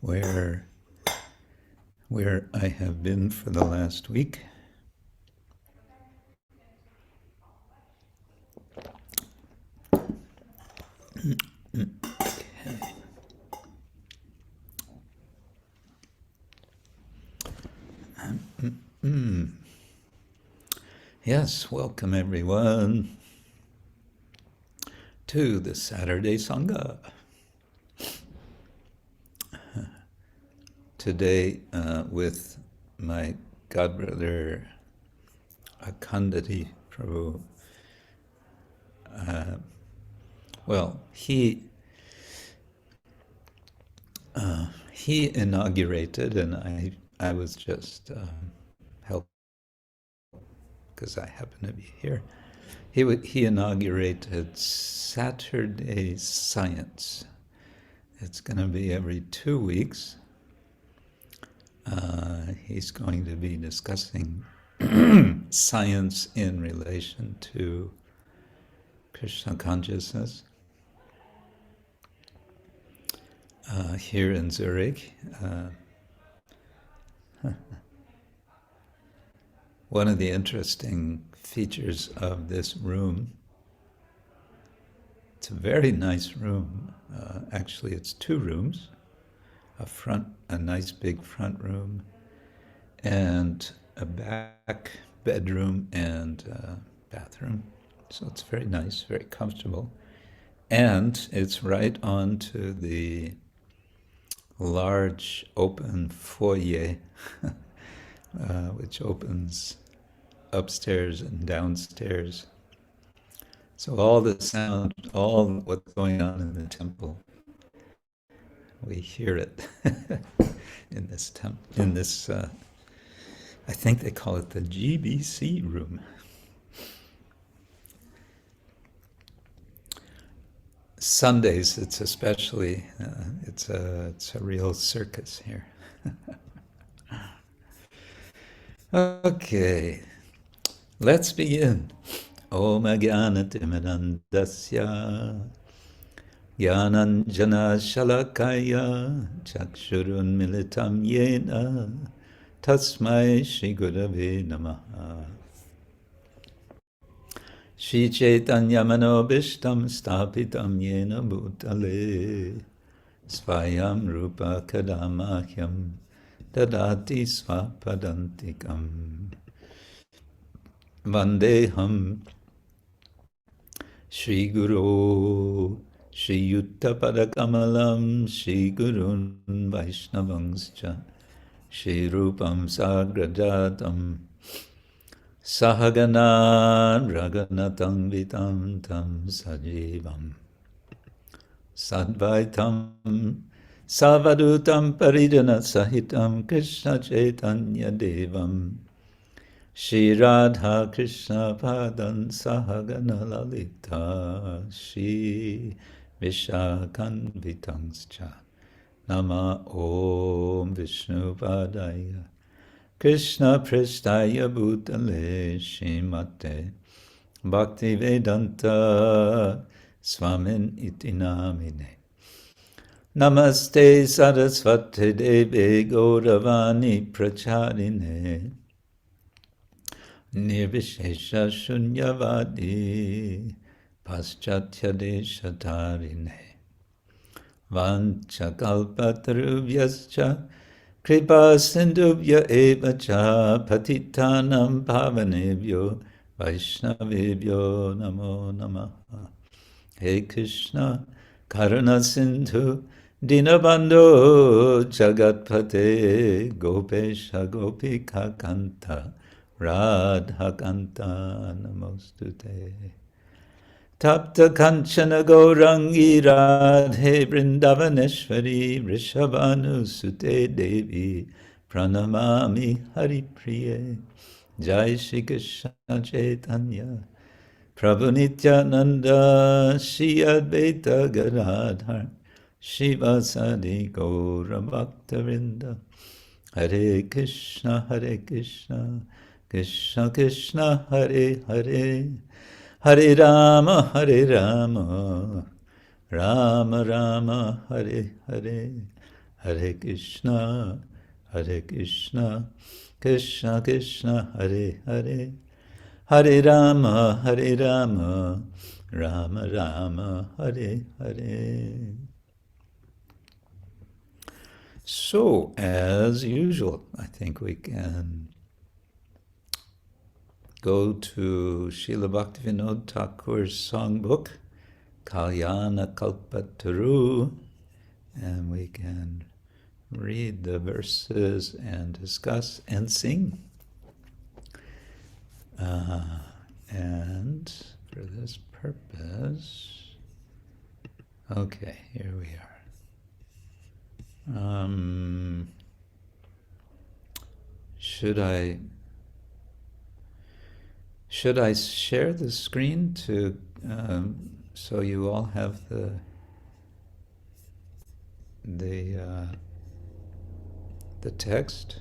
where I have been for the last week. Yes, welcome everyone to the Saturday Sanga. Today with my godbrother Akhandati Prabhu. He inaugurated, and I was just helped because I happen to be here. He inaugurated Saturday Science. It's going to be every 2 weeks. He's going to be discussing science in relation to Krishna consciousness here in Zurich. One of the interesting features of this room, it's a very nice room. Actually, it's 2 rooms, a nice big front room, and a back bedroom and bathroom. So it's very nice, very comfortable. And it's right onto the large open foyer, which opens upstairs and downstairs. So all the sound, all what's going on in the temple, we hear it in this I think they call it the GBC room. Sundays, it's especially, it's a real circus here. Okay, let's begin. Om Ajnana-timirandasya Jnananjana-shalakaya Chakshurun militam yena Tasmai Shri Gurave Namaha. Shri Chaitanya manobishtam stapitam yena bhutale Svayam rupa kadamahyam dadati svapadantikam. Vandeham Shri Guru Shri Yutta Padakamalam Shri Gurun Vaishnavangscha Shri Rupam Sagrajatam Sahagana Raganatam Vitam Tam Sajivam Sadvaitam Savadutam Parijana Sahitam Krishna Chaitanya Devam Shri Radha Krishna Padan Sahagana Lalita Shri Vishakhanvitangscha Nama Om Vishnu Padaya Krishna Prestaya Bhutale Shrimate Bhaktivedanta Swamin iti namine. Namaste Saraswate Deve Gauravani Pracharine Nirvishesha Shunyavadi Paschatya Deshatarine Vancha Kalpataru Vyascha Kripa Sindhubhya Evacha Patitanam Pavanebhyo Vaishnavebhyo Namo Namaha. Hey Krishna Karuna Sindhu Dinabandho Jagatpate Gopesha Gopika Kanta Radha Kanta Namostute. Tapta Kanchana Gaurangi Radhe Vrindavaneshwari Vrishabhanu Sute Devi Pranamami Hari Priye. Jai Shri Krishna Chaitanya Prabhu Nityananda Shri Advaita Gadadhar Shivasadi Gaura Bhaktavinda. Hare Krishna Krishna Krishna Hare Hare Hare Rama Rama Rama Hare Hare, Hare Krishna, Hare Krishna, Krishna Krishna, Hare Hare, Hare Rama, Hare Rama, Rama Rama, Hare Hare. So, as usual, I think we can go to Srila Bhaktivinoda Thakur's songbook, Kalyana Kalpataru, and we can read the verses and discuss and sing. And for this purpose, okay, here we are. Should I share the screen to so you all have the text,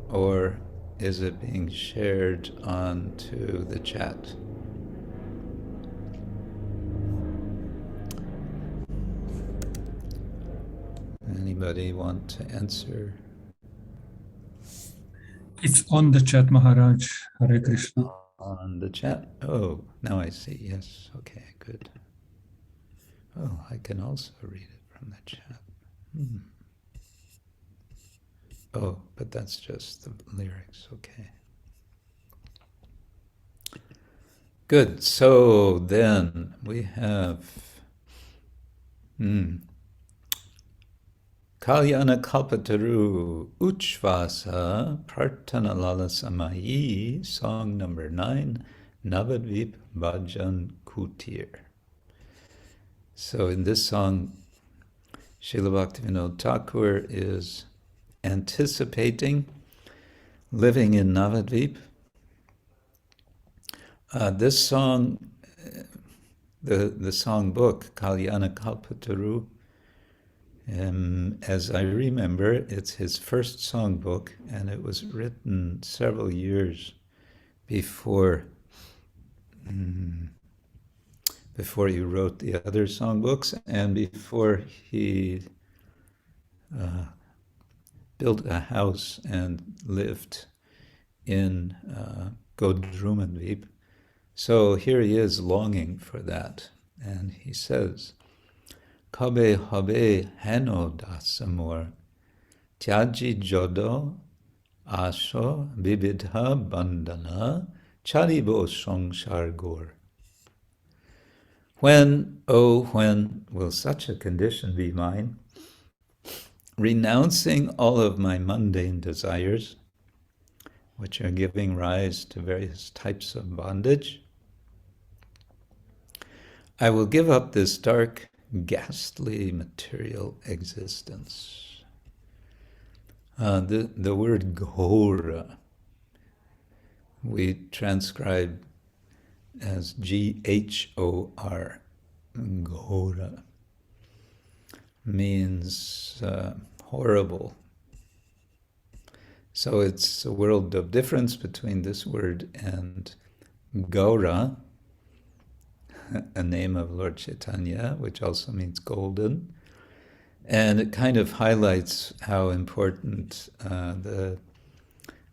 or is it being shared onto the chat? Anybody want to answer? It's on the chat, Maharaj. Hare Krishna. On the chat? Oh, now I see. Yes. Okay, good. Oh, I can also read it from the chat. Oh, but that's just the lyrics. Okay. Good. So then we have Kalyana Kalpataru Ucchvasa Prarthana Lalasmayi, song number 9, Navadvipa-dhame Kutir. So in this song, Srila Bhaktivinoda Thakur is anticipating living in Navadvipa. This song, the song book, Kalyana Kalpataru, as I remember, it's his first songbook, and it was written several years before he wrote the other songbooks, and before he built a house and lived in Gaura-nitai. So here he is longing for that, and he says, Kabe, Habe, Heno, Dasa, tyaji, jada, asho, bibidha-bandhana, charibo sangsar-gor. When, oh, when will such a condition be mine? Renouncing all of my mundane desires, which are giving rise to various types of bondage, I will give up this dark, ghastly material existence. The word gaura we transcribe as G-H-O-R, gaura, means horrible. So it's a world of difference between this word and gaura, a name of Lord Chaitanya, which also means golden. And it kind of highlights how important the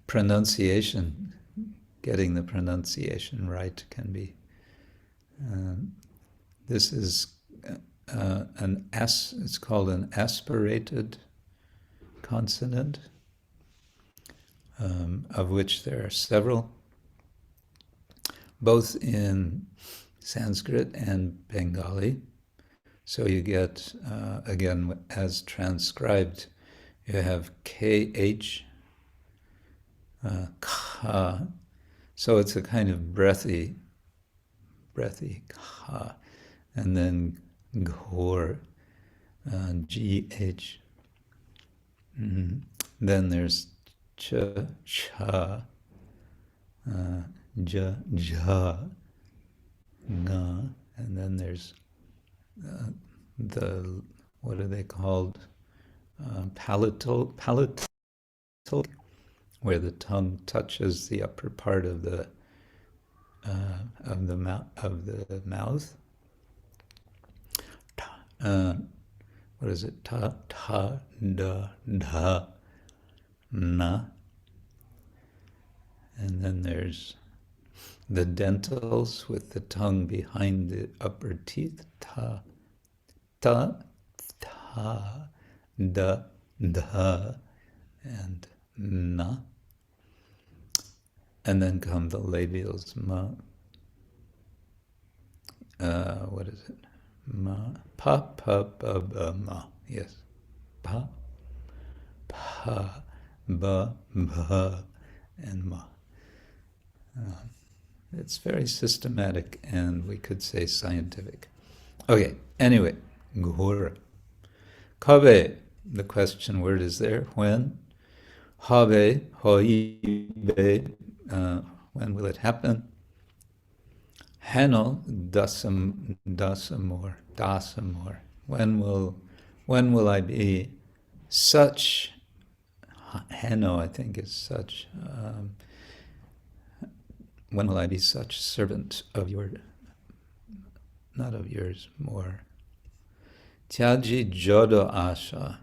pronunciation, getting the pronunciation right, can be. This is it's called an aspirated consonant, of which there are several, both in Sanskrit and Bengali. So you get, again, as transcribed, you have KH, Kha. So it's a kind of breathy Kha. And then Ghor, GH. Then there's Ch, Cha, Ja, Ja, Nga, and then there's the, what are they called? Palatal, where the tongue touches the upper part of the mouth. what is it? Ta, ta, da, dha, na. And then there's the dentals with the tongue behind the upper teeth. Ta, ta, ta, da, dha, and na. And then come the labials, ma. What is it? Ma, pa, pa, ba, ba, ma. Yes. Pa, pa, ba, ba, and ma. It's very systematic and we could say scientific. Okay, anyway, gaura. Kabe, the question word is there. When? Habe, hoibe, when will it happen? Heno, dasamor. When will I be such? Heno, I think, is such. When will I be such servant of your, not of yours, more? Tyaji jada asha,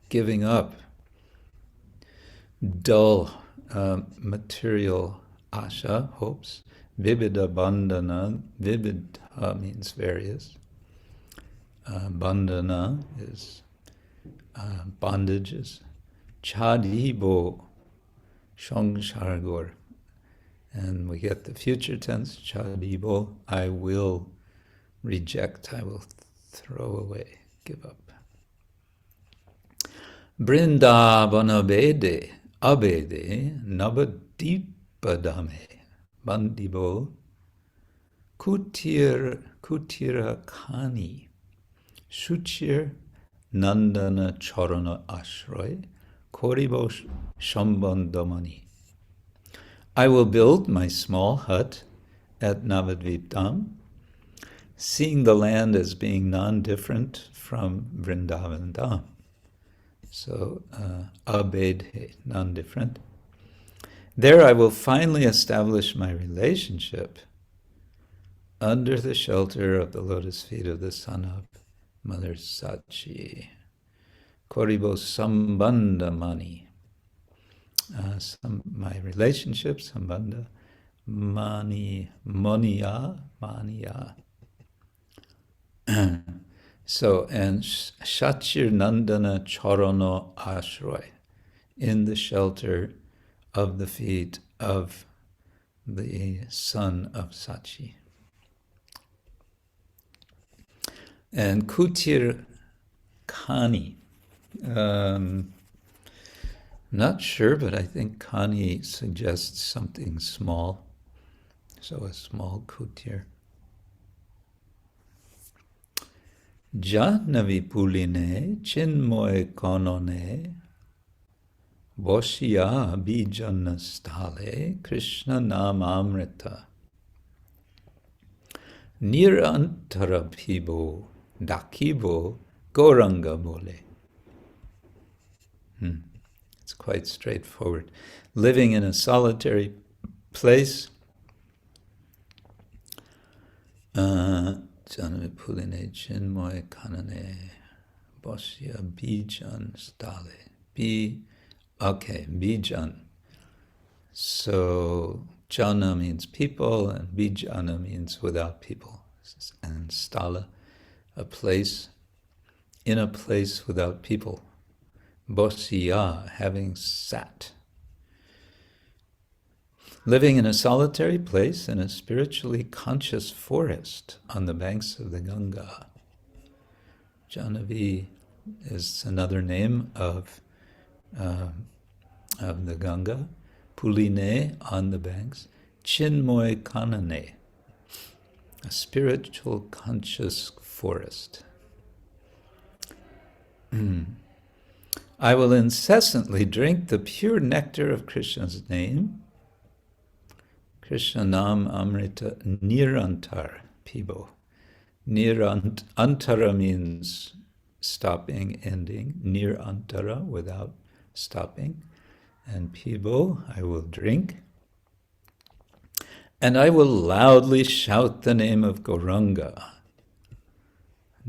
giving up dull material asha, hopes. Vibhida-bandhana, vibhida means various. Bandhana is bondages. Chadibo, shongshargor. And we get the future tense, chadibo, I will reject, I will throw away, give up. Brindavana abede, nabaddvipa-dhame, bandibo, kutir, kani, shuchir, nandana-carana-asroy, koribo shambandamani. I will build my small hut at Navadvipa, seeing the land as being non-different from Vrindavan Dham. So, abedhe, non-different. There I will finally establish my relationship under the shelter of the lotus feet of the son of Mother Sachi. Koribo sambandamani. My relationship, sambandha, mania. So, and shachir nandana-carana-asroy, in the shelter of the feet of the son of Sachi. And Kutir Kani. Not sure, but I think Kani suggests something small. So a small kutir. Jahnavi-puline, cinmoy-kanane, bijana-sthale, krsna-namamrta. Nirantara-pibo, dakibo, gaura-nitai. It's quite straightforward. Living in a solitary place. Jahnavi-puline, cinmoy-kanane, bijana-sthale. Bijan. So jana means people, and bijana means without people, and sthale, a place, in a place without people. Bosya, having sat. Living in a solitary place in a spiritually conscious forest on the banks of the Ganga. Jahnavi is another name of the Ganga. Puline, on the banks. Cinmoy-kanane, a spiritual conscious forest. I will incessantly drink the pure nectar of Krishna's name. Krsna-namamrta nirantar pibo. Antara means stopping, ending. Nirantara, without stopping. And pibo, I will drink. And I will loudly shout the name of Gauranga.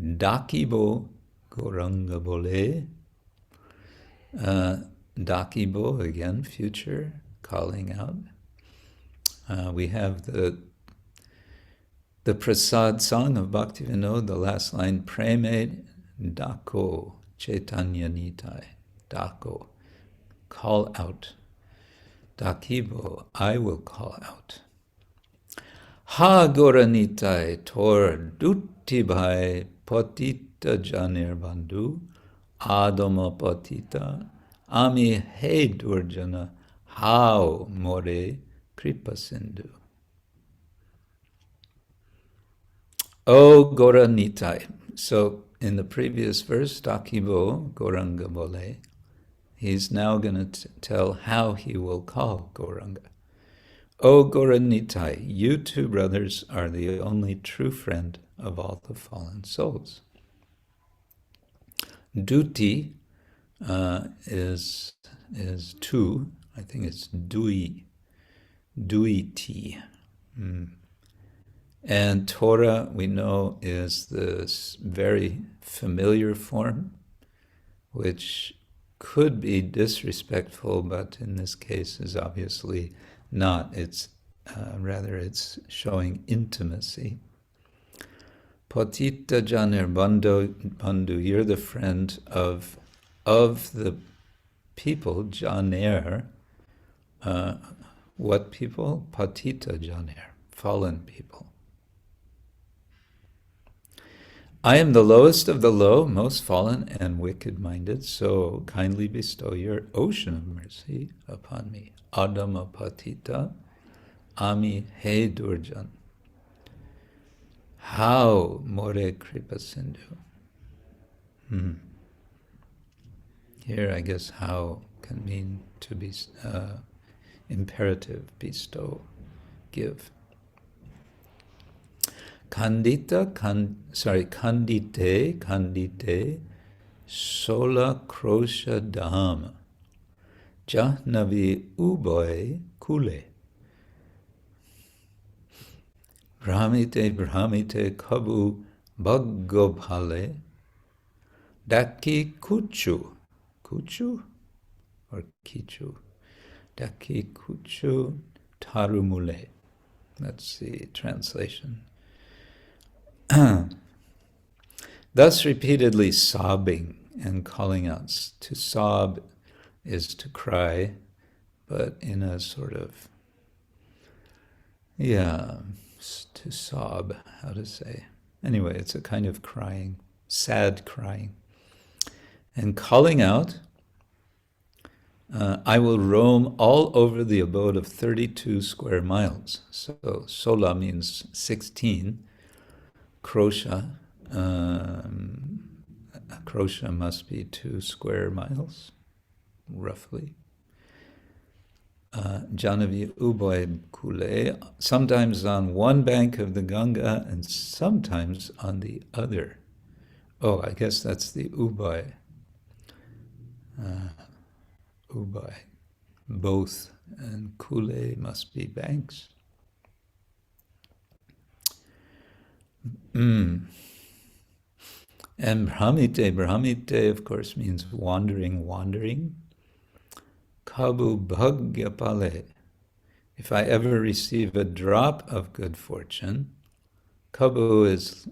Dakibo Gauranga Bole. Dakibo, again, future, calling out. We have the Prasad song of Bhaktivinoda, the last line, Preme Dako Chaitanya Nitai. Dako, call out. Dakibo, I will call out. Ha gaura-nitai tor duttibhai patita-janer bandhu adama patita ami he durjana how more kripa sindhu. O gaura-nitai. So in the previous verse, Dakibo Gauranga Bole, he's now going to tell how he will call Gauranga. O gaura-nitai, you two brothers are the only true friend of all the fallen souls. Duti is two. I think it's duiti. And Torah, we know, is this very familiar form, which could be disrespectful, but in this case is obviously not. It's rather it's showing intimacy. Patita-janer bandhu, you're the friend of the people. Janer, what people? Patita-janer, fallen people. I am the lowest of the low, most fallen and wicked-minded, so kindly bestow your ocean of mercy upon me. Adama patita, ami he durjan. How more kripa sindhu. Here, I guess, how can mean to be imperative, bestow, give. Kandite, sola-krosa-dhama, jahnavi-puline, bhramite kabu bhagya-phale, daki kuchu or kichu, daki kuchu tarumule. That's the translation. Thus repeatedly sobbing and calling out. To sob is to cry, but in a sort of, to sob, how to say. Anyway, it's a kind of crying, sad crying. And calling out, I will roam all over the abode of 32 square miles. So sola means 16. Krosha, krosha must be 2 square miles, roughly. Jahnavi-puline, sometimes on one bank of the Ganga and sometimes on the other. Oh, I guess that's the Ubai. Ubai. Both, and kule must be banks. And Brahmite, of course, means wandering. Kabu bhagya-phale, if I ever receive a drop of good fortune. Kabu is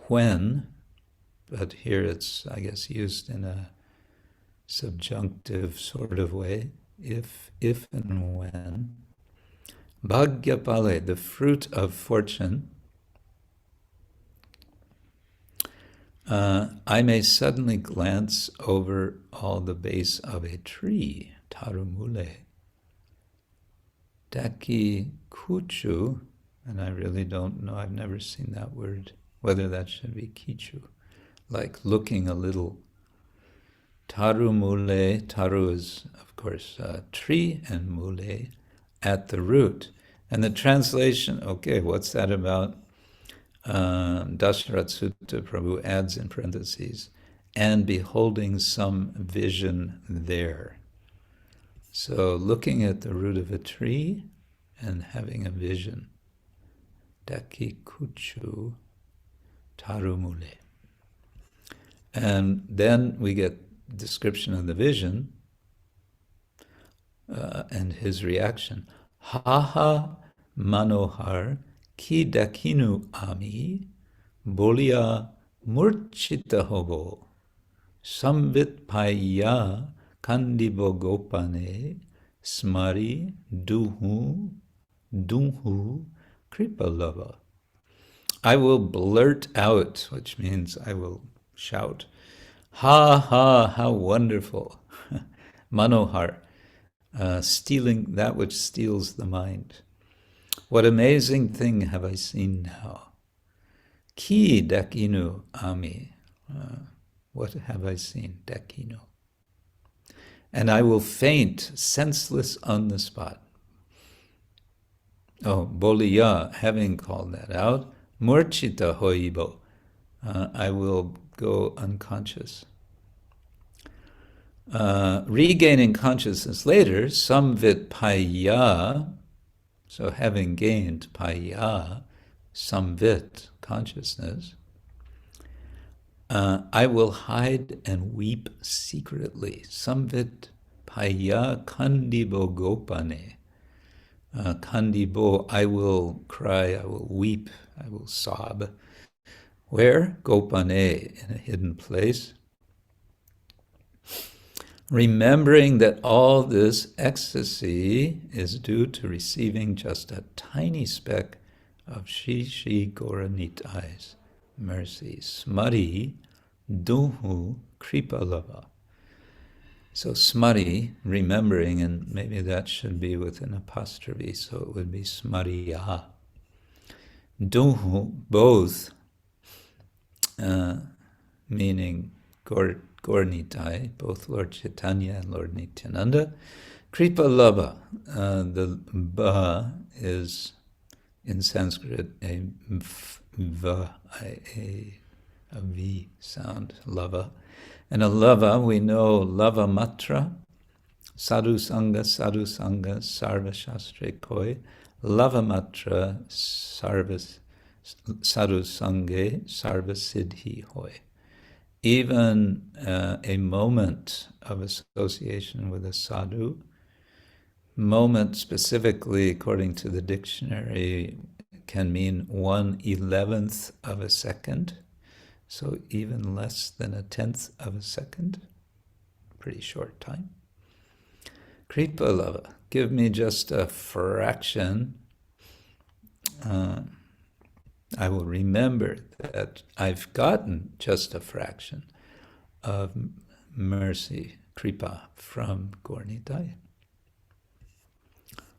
when, but here it's, I guess, used in a subjunctive sort of way, if and when. Bhagya-phale, the fruit of fortune, I may suddenly glance over all the base of a tree, tarumule. Daki kuchu, and I really don't know, I've never seen that word, whether that should be kichu, like looking a little. Tarumule, taru is, of course, a tree, and mule, at the root. And the translation, okay, what's that about? Dasharat Sutta Prabhu adds in parentheses, and beholding some vision there. So looking at the root of a tree and having a vision. deki kuchu tarumule. And then we get description of the vision and his reaction. Haha manohar ki dakinu ami bolia murchita hobo samvit paya kandibo gopane smari duhu kripalava. I will blurt out, which means I will shout, ha ha, how wonderful. Manohar, stealing that which steals the mind. What amazing thing have I seen now? Ki dakinu ami. What have I seen? Dakinu. And I will faint, senseless on the spot. Oh, boliya, having called that out, murchita hoibo. I will go unconscious. Regaining consciousness later, samvit paya, so having gained paya, samvit, consciousness, I will hide and weep secretly. Samvit paya kandibo gopane. Kandibo, I will cry, I will weep, I will sob. Where? Gopane, in a hidden place. Remembering that all this ecstasy is due to receiving just a tiny speck of Shri gaura-nitai's mercy. Smari duhu kripalava. So smari, remembering, and maybe that should be with an apostrophe, so it would be smariya. Duhu, both, meaning gaura-nitai, both Lord Chaitanya and Lord Nityananda. Kripalava, the ba is in Sanskrit a V sound, lava. And a lava, we know lava matra, sadhu sanga, sarva shastre koi, lava matra, sadhu sange, sarva siddhi hoy. Even a moment of association with a sadhu, moment specifically according to the dictionary can mean 1/11th of a second. So even less than 1/10th of a second, pretty short time. Kripalava, give me just a fraction. I will remember that I've gotten just a fraction of mercy, kripa, from gaura-nitai.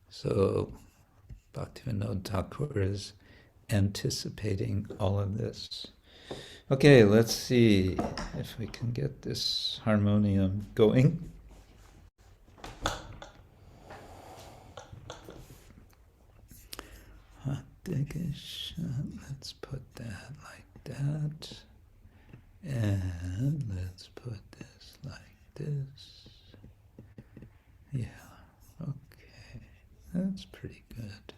So Bhaktivinoda Thakura is anticipating all of this. Okay, let's see if we can get this harmonium going. Let's put that like that. And let's put this like this. Yeah, okay. That's pretty good.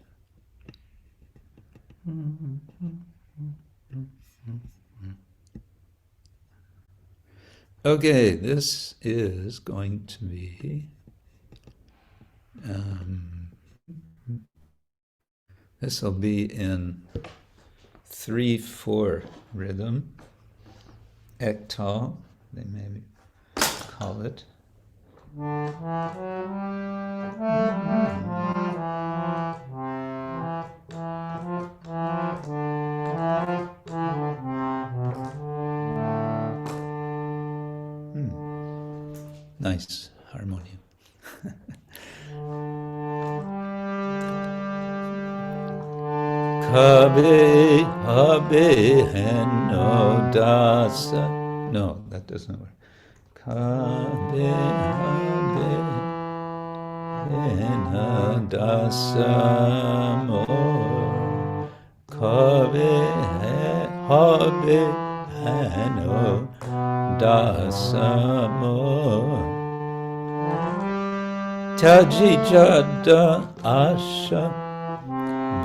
Okay, this is going to be this will be in 3/4 rhythm, ektal, they maybe call it. Nice harmonium. Kabe, Habe, Heno, Dasa. No, that doesn't work. Kabe, Habe, Heno, Dasa, more. Kabe, Habe, Heno, Dasa, more. Tyaji, jada, asha.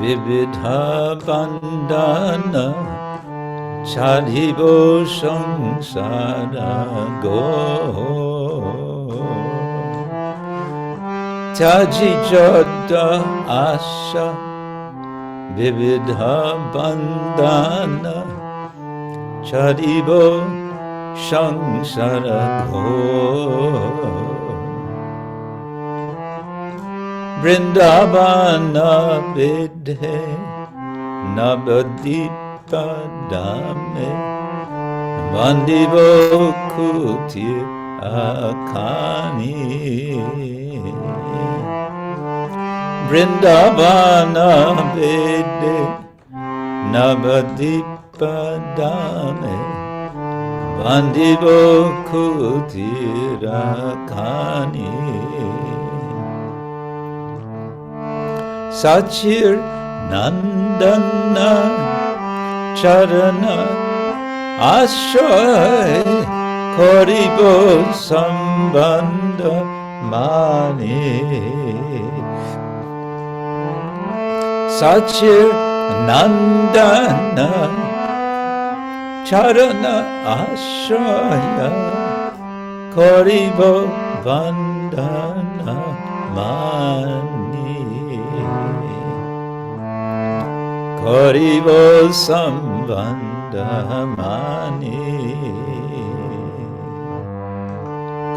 vividha bandhana chadibo sangsara go tyaji jada asha vividha bandhana chadibo sangsara go Vrindavana vidhe nabaddvipa-dhame vandivo kutir akani Vrindavana vidhe nabaddvipa-dhame vandivo kutir akani Sachir nandana-carana-asroy koribo sambandha mani Sachir nandana-carana-asroy koribo bandhana mani Koribo sambandhamani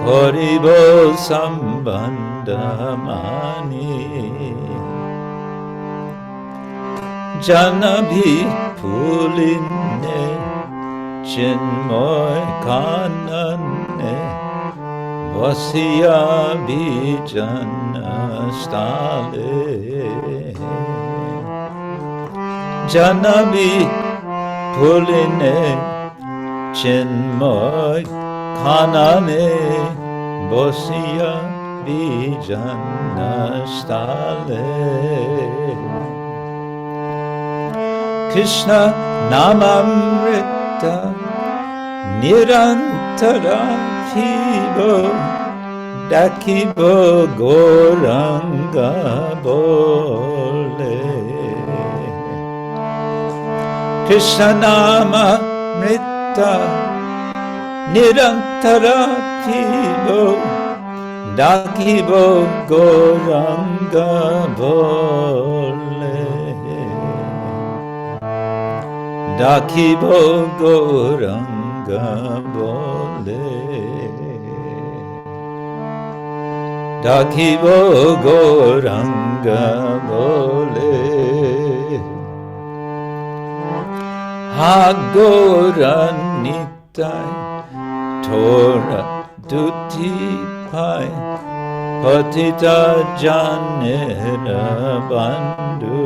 Koribo sambandhamani jahnavi-puline cinmoy-kanane vasya bijana-sthale jahnavi-puline cinmoy-kanane vasya bijana-sthale krsna-namamrta nirantara pibo dakibo gauranga bole Krishna-namamrta nirantara pibo dakibo gauranga bole dakibo gauranga bole dakibo gauranga bole gaura-nitai tora duti-pai patita-janer bandhu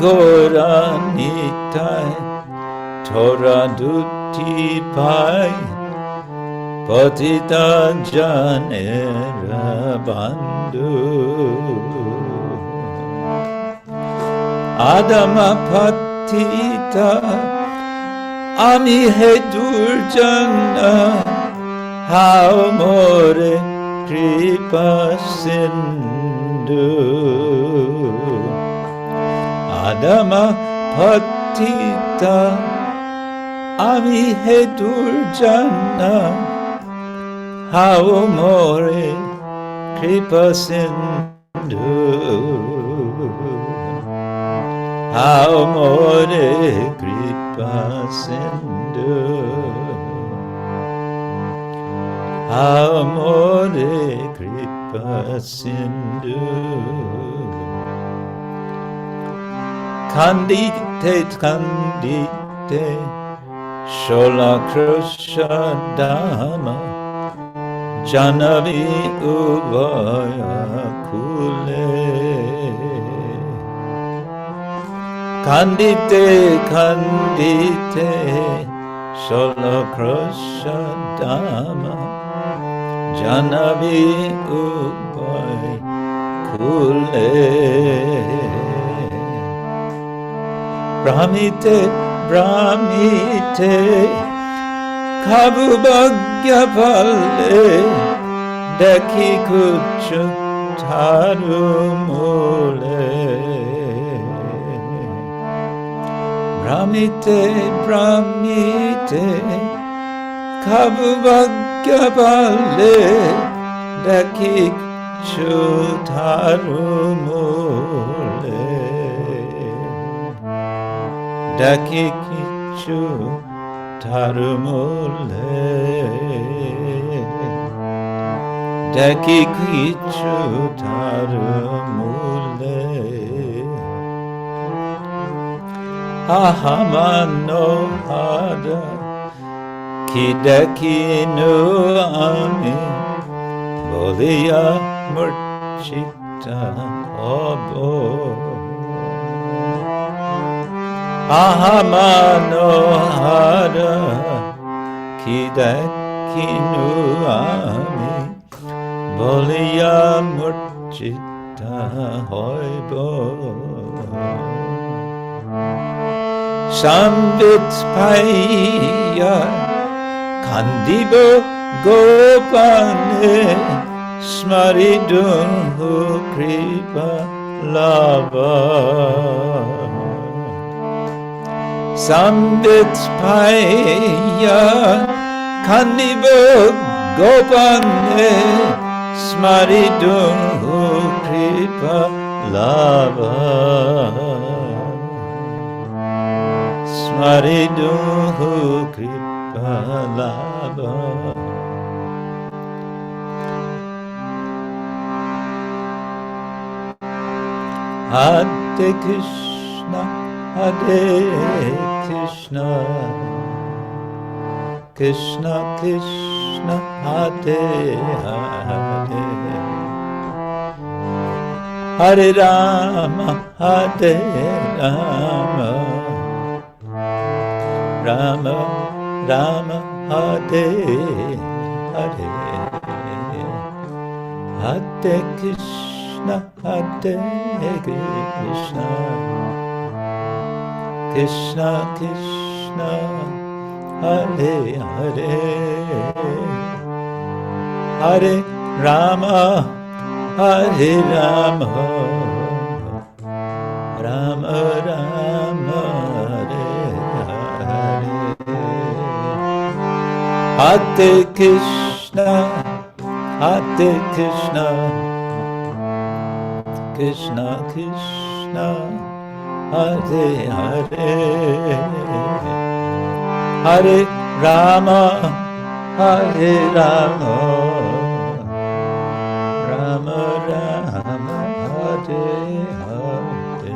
gaura-nitai tora duti-pai patita-janer bandhu Adama patita ami he durjana how more kripa sindhu Adama patita ami he durjana how more kripa sindhu how more kripa sindhu how more kripa sindhu kandite kandite sola-krosa-dhama jahnavi-puline kandite kandite sola-krosa-dhama jahnavi-puline brahmite brahmite kabu bhagya-phale dekhi kuch tarumule Brahmite Brahmite Kabu bhagya-phale Dakikchu tarumule Dakikchu tarumule Dakikchu tarumule Ahamanohara Kidakinu ami Boliya murchita obo Ahamanohara Kidakinu ami Boliya murchita hoibo Sambit paya Kandibo gopane Smaridunhu kripa lava Sambit paya Kandibo gopane Smaridunhu kripa lava Smaridunhu kripa lava Hare Krishna Hare Krishna Krishna Krishna Hare Hare Hare Rama Hare Rama Rama Rama Hare Hare Hare Krishna Hare Krishna Krishna Krishna Hare Hare Hare Rama Hare Rama Rama Rama Hare Hare Krishna Krishna Krishna Hare Hare Hare Rama Hare Rama Rama Rama Hare Hare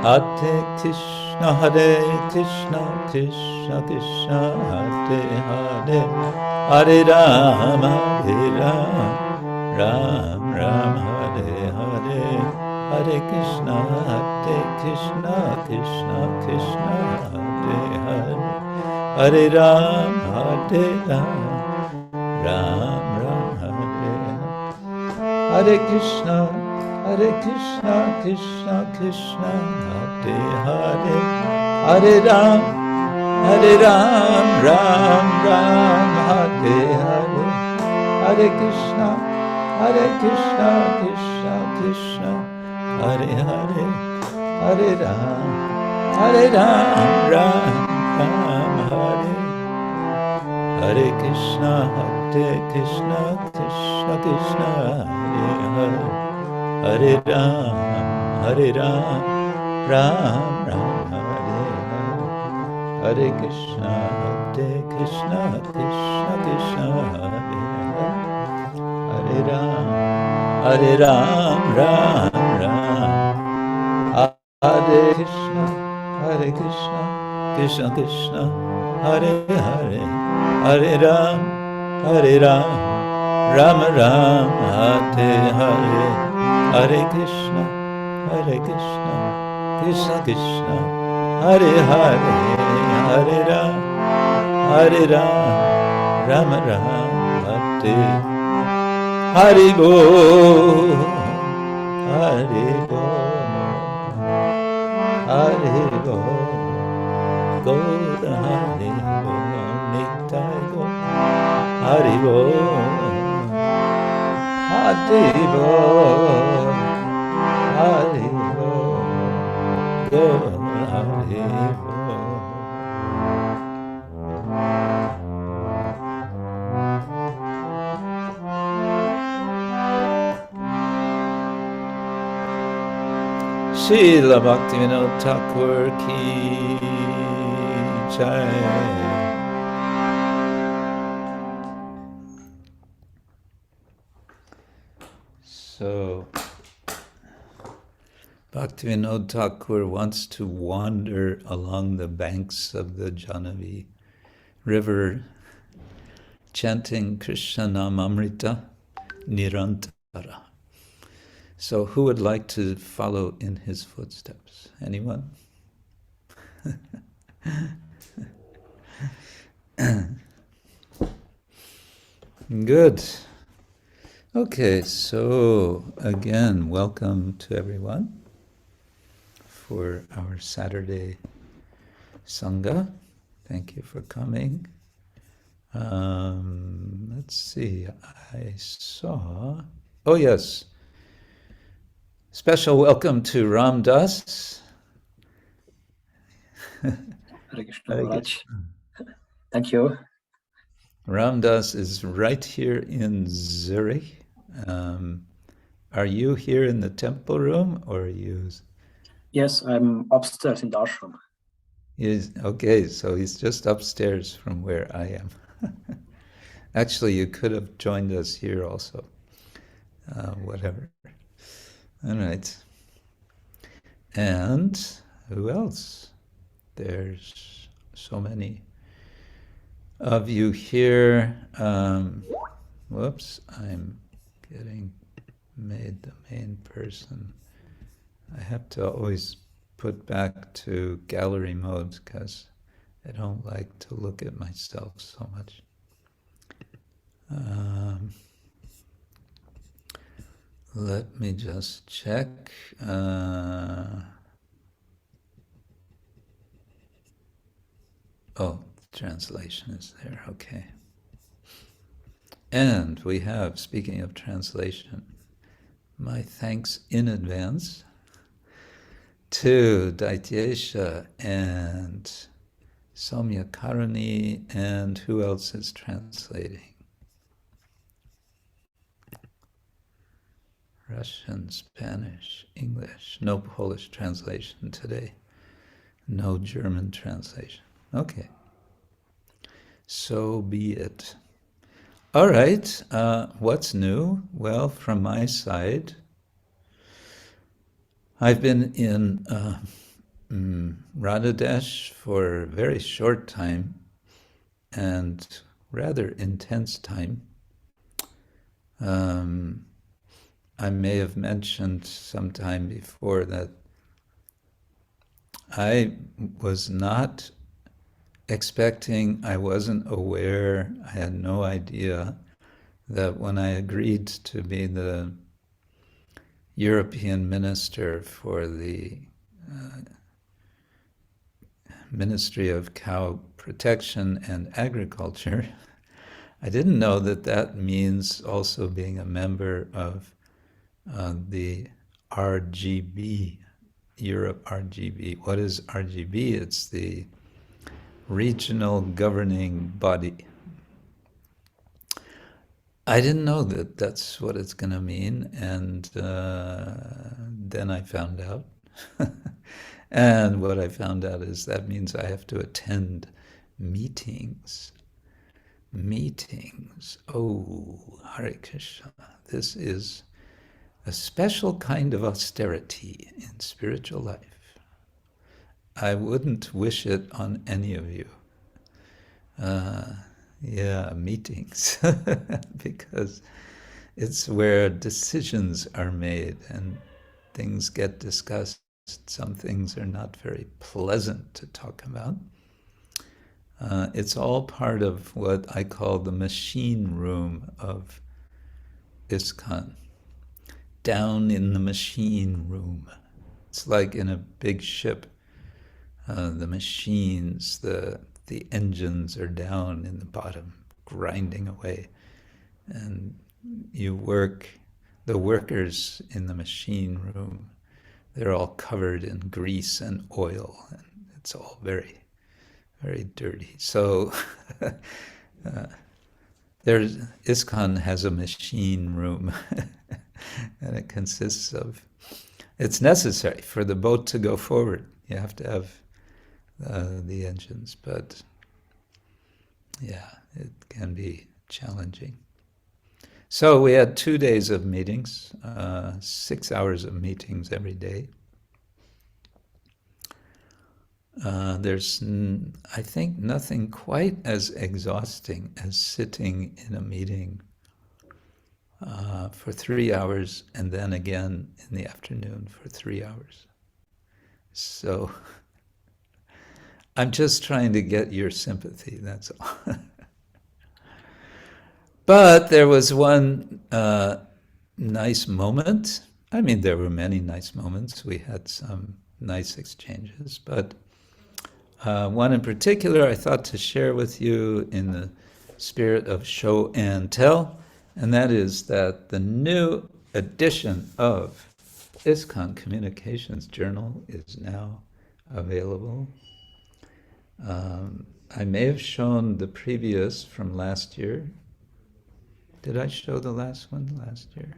Hare Krishna Krishna Krishna Hare Hare Hare Rama Hare Rama Ram Ram Hare Hare Hare Krishna Krishna Krishna Hare Hare Hare Ram Hare Ram Ram Ram Hare Hare Krishna Krishna Krishna Hare Hare Hare Ram Ram Ram Hare Hare Hare Krishna Krishna Krishna Hare Hare Hare Ram Ram Ram Hare Hare Krishna Krishna Krishna Hare Hare Hare Ram Ram Ram Hare Hare Hare Krishna Krishna Krishna Hare Hare Hare Ram Ram Ram Hare Krishna Krishna Krishna Hare Hare Hare Ram Ram Ram Hare Hare Hare Krishna Krishna Krishna Hare Hare Hare Ram Ram Ram Hare Hari Bol Hari Bol Hari Bol Gaura-nitai Hari Bol Haribo, Haribo, Haribo. Srila Bhaktivinoda Thakur ki jai. So, Bhaktivinoda Thakur wants to wander along the banks of the Jahnavi river, chanting Krsna-namamrta nirantara. So who would like to follow in his footsteps? Anyone? Good. Okay, so again, welcome to everyone for our Saturday Sanga. Thank you for coming. Let's see, I saw... Oh yes, special welcome to Ram Das. Hare Krishna Maharaj. Thank you. Ram Das is right here in Zurich. Are you here in the temple room, or are you? Yes, I'm upstairs in the ashram. Okay, so he's just upstairs from where I am. Actually, you could have joined us here also. Whatever. All right. And who else? There's so many of you here. Whoops, I'm getting made the main person. I have to always put back to gallery mode because I don't like to look at myself so much. Let me just check. Oh, the translation is there, okay. And we have, speaking of translation, my thanks in advance to Daityesha and Soumya Karani, and who else is translating? Russian, Spanish, English, no Polish translation today, no German translation. Okay, so be it. All right, what's new? Well, from my side, I've been in Radhadesh for a very short time and rather intense time. I may have mentioned sometime before that I was not expecting, I wasn't aware, I had no idea that when I agreed to be the European minister for the Ministry of Cow Protection and Agriculture, I didn't know that that means also being a member of the RGB, Europe RGB. What is RGB? It's the regional governing body. I didn't know that that's what it's going to mean, and then I found out. And what I found out is that means I have to attend meetings. Meetings. Oh, Hare Krishna. This is a special kind of austerity in spiritual life. I wouldn't wish it on any of you. Yeah, meetings, because it's where decisions are made and things get discussed. Some things are not very pleasant to talk about. It's all part of what I call the machine room of ISKCON. Down in the machine room. It's like in a big ship. The machines, the engines are down in the bottom, grinding away. And you work the workers in the machine room, they're all covered in grease and oil, and it's all very, very dirty. So there's ISKCON has a machine room, and it consists of. It's necessary for the boat to go forward. You have to have the engines, but yeah, it can be challenging. So we had 2 days of meetings, 6 hours of meetings every day. There's, I think, nothing quite as exhausting as sitting in a meeting for 3 hours and then again in the afternoon for 3 hours. So I'm just trying to get your sympathy, that's all. But there was one nice moment. I mean, there were many nice moments. We had some nice exchanges, but one in particular I thought to share with you in the spirit of show and tell, and that is that the new edition of ISKCON Communications Journal is now available. I may have shown the previous from last year. Did I show the last one last year?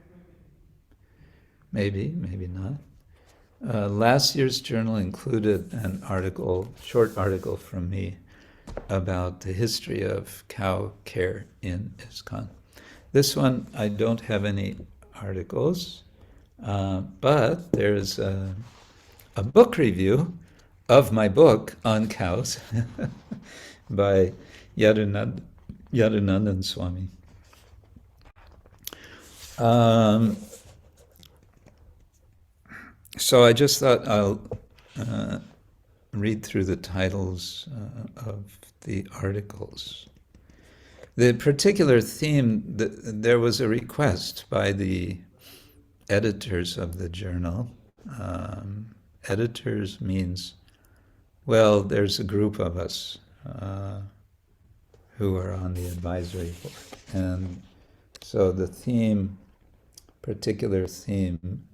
Maybe, maybe not. Last year's journal included an article, short article from me about the history of cow care in ISKCON. This one, I don't have any articles, but there's a book review of my book on cows by Yadunandan Swami. So I just thought I'll read through the titles of the articles. The particular theme, there was a request by the editors of the journal. Editors means, well, there's a group of us who are on the advisory board. And so the theme, particular theme,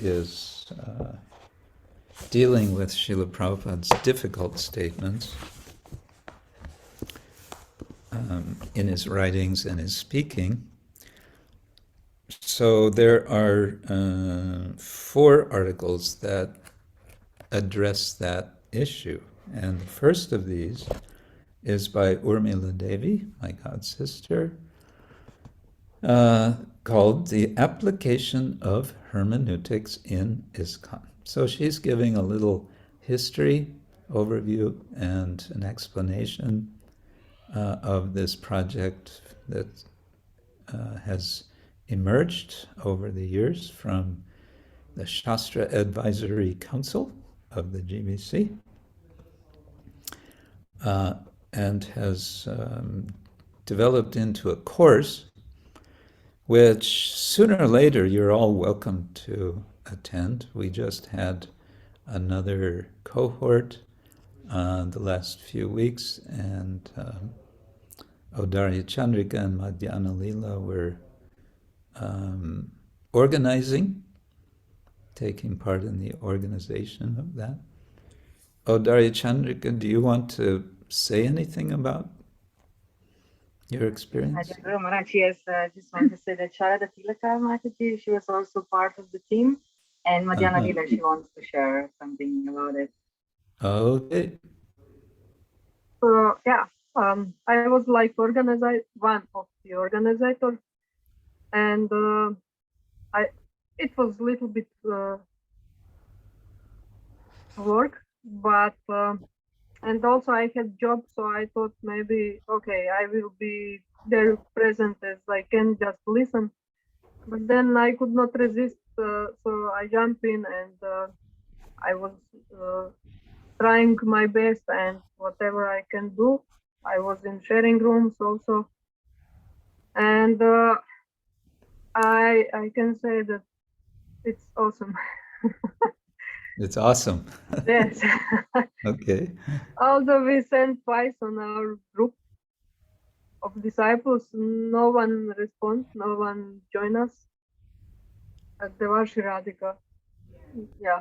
is dealing with Srila Prabhupada's difficult statements in his writings and his speaking. So there are 4 articles that address that issue. And the first of these is by Urmila Devi, my god sister, called The Application of Hermeneutics in ISKCON. So she's giving a little history, overview, and an explanation of this project that has emerged over the years from the Shastra Advisory Council of the GBC, and has developed into a course which sooner or later you're all welcome to attend. We just had another cohort the last few weeks, and Audarya Chandrika and Madhyana Leela were organizing, taking part in the organization of that. Audarya Chandrika, do you want to say anything about your experience? Yes, I just want to say that Sharada Tilaka Mataji, she was also part of the team, and Madhyana Leela, she wants to share something about it. Okay. So yeah, I was like one of the organizers, and it was a little bit work, but and also I had job, so I thought maybe okay, I will be there present as I can just listen. But then I could not resist, so I jumped in, and I was trying my best and whatever I can do. I was in sharing rooms also, and I can say that it's awesome. It's awesome. Yes. Okay. Although we sent twice on our group of disciples, no one responds, no one join us. Devarshi Radhika. Yeah,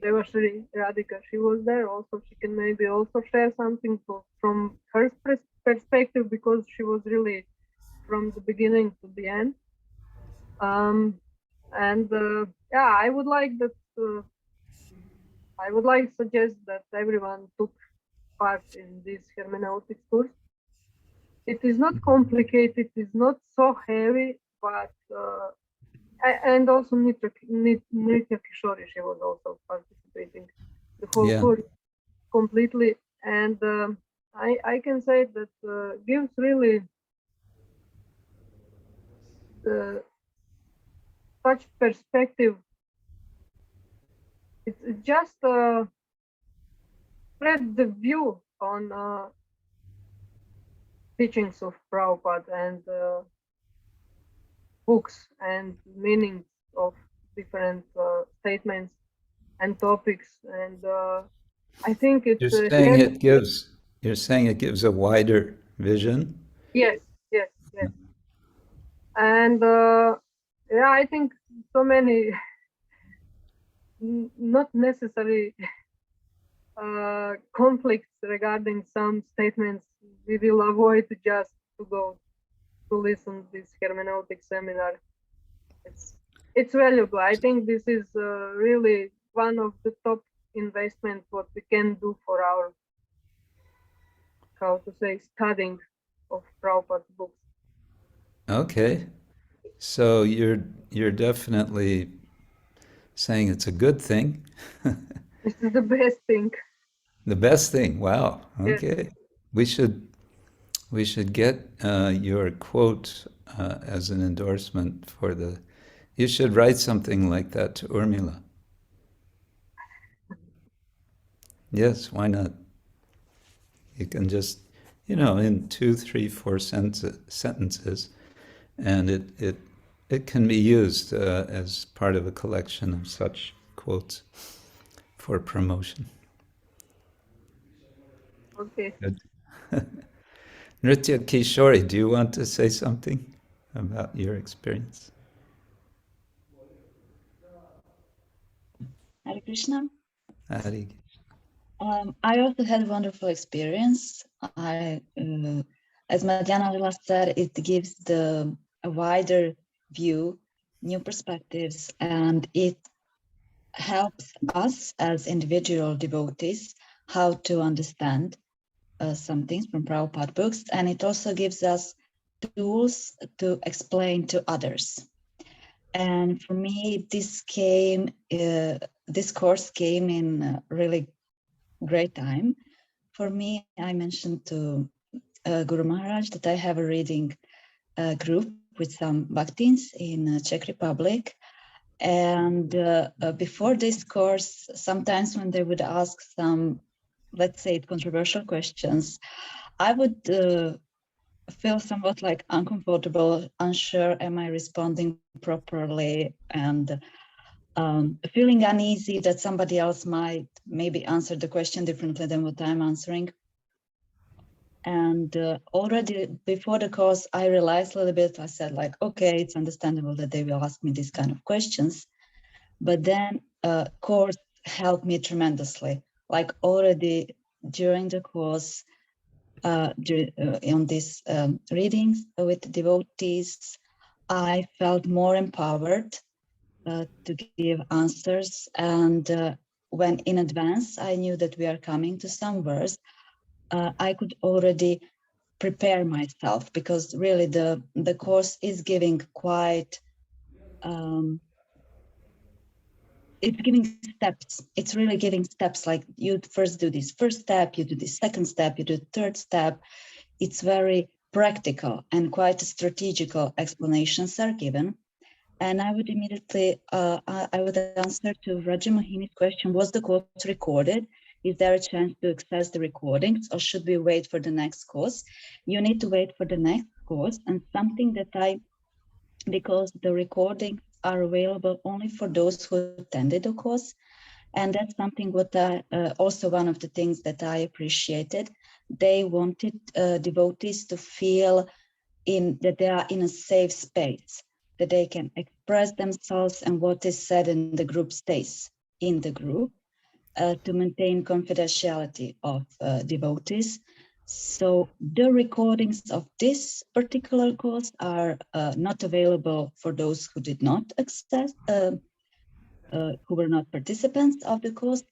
Devarshi Radhika, she was there also. She can maybe also share something from her perspective, because she was really from the beginning to the end. Yeah, I would like to suggest that everyone took part in this hermeneutics course. It is not complicated, it is not so heavy, but and also Nitya Kishori, she was also participating the whole course completely, and I can say that gives really such perspective. It's just spread the view on teachings of Prabhupada and books and meanings of different statements and topics, and I think it's You're saying it gives a wider vision. yes, and yeah, I think so many not necessary conflicts regarding some statements we will avoid just to go to listen this hermeneutic seminar. It's valuable. I think this is really one of the top investments what we can do for our, how to say, studying of Prabhupada's books. Okay, so you're definitely saying it's a good thing. This is the best thing. The best thing. Wow. Okay, yes. we should get your quote as an endorsement for the. You should write something like that to Urmila. Yes, why not? You can just, in 2, 3, 4 sentences, and it can be used as part of a collection of such quotes for promotion. Okay. Good. Nritya Kishori, do you want to say something about your experience? Hare Krishna. Hare. I also had a wonderful experience. As Madhyana said, it gives a wider view, new perspectives, and it helps us as individual devotees how to understand some things from Prabhupada books, and it also gives us tools to explain to others. And for me, this course came in a really great time. For me, I mentioned to Guru Maharaj that I have a reading group with some bhaktins in Czech Republic. And before this course, sometimes when they would ask some, let's say, controversial questions, I would feel somewhat like uncomfortable, unsure, am I responding properly, and feeling uneasy that somebody else might maybe answer the question differently than what I'm answering. And already before the course, I realized a little bit, I said like, okay, it's understandable that they will ask me these kind of questions. But then course helped me tremendously. Like already during the course, on these readings with devotees, I felt more empowered to give answers. And when in advance I knew that we are coming to some verse, I could already prepare myself, because really the course is giving quite, it's giving steps. It's really giving steps, like you first do this first step, you do this second step, you do the third step. It's very practical and quite strategical explanations are given. And I would immediately, I would answer to Raja Mohini's question, was the course recorded? Is there a chance to access the recordings, or should we wait for the next course? You need to wait for the next course, and something that because the recordings are available only for those who attended the course. And that's something what also one of the things that I appreciated. They wanted devotees to feel that they are in a safe space. that they can express themselves and what is said in the group stays in the group to maintain confidentiality of devotees. So the recordings of this particular course are not available for those who did not access, who were not participants of the course.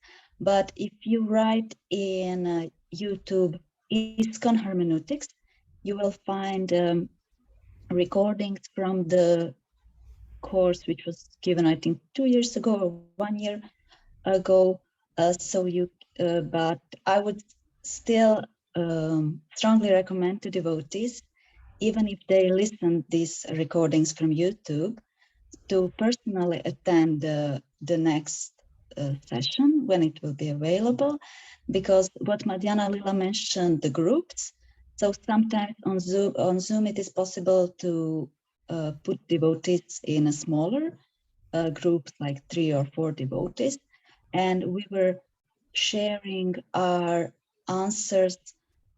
But if you write in YouTube ISKCON hermeneutics, you will find recordings from the course, which was given, I think, 2 years ago or 1 year ago. But I would still strongly recommend to devotees, even if they listen these recordings from YouTube, to personally attend the next session when it will be available, because what Madhyana Lila mentioned, the groups. So sometimes on Zoom it is possible to put devotees in a smaller groups, like 3 or 4 devotees, and we were sharing our answers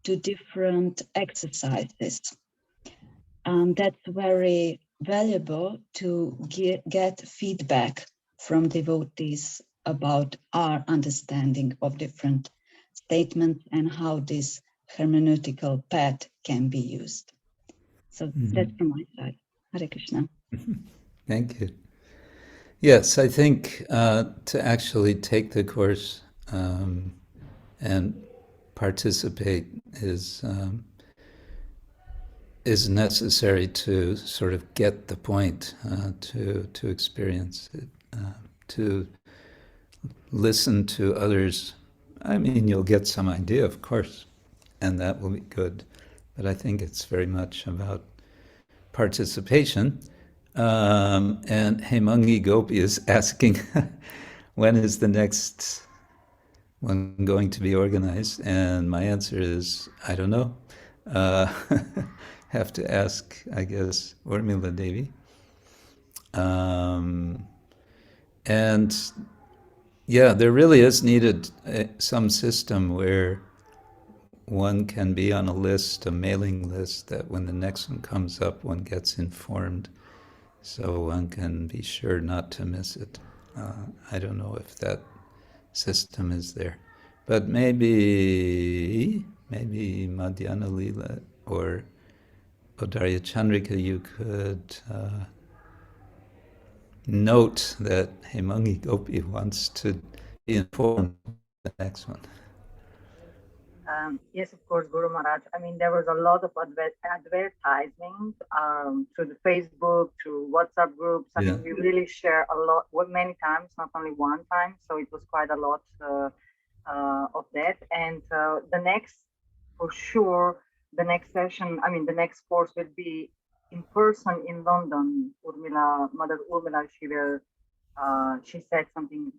to different exercises. That's very valuable to get feedback from devotees about our understanding of different statements and how this hermeneutical path can be used. So that's from my side. Hare Krishna. Thank you. Yes, I think to actually take the course and participate is necessary to sort of get the point, to experience it, to listen to others. I mean, you'll get some idea, of course, and that will be good. But I think it's very much about participation. And Hemangi Gopi is asking, when is the next one going to be organized? And my answer is, I don't know. Have to ask, I guess, Urmila Devi. And yeah, there really is needed some system where one can be on a list, a mailing list, that when the next one comes up, one gets informed, so one can be sure not to miss it. I don't know if that system is there, but maybe Madhyana Lila or Odarya Chandrika, you could note that Hemangi Gopi wants to be informed of the next one. Yes, of course, Guru Maharaj. I mean, there was a lot of advertising through the Facebook, through WhatsApp groups. I mean, we really share a lot, many times, not only one time. So it was quite a lot of that. And the next, for sure, the next session, I mean, the next course will be in person in London. Mother Urmila, she said something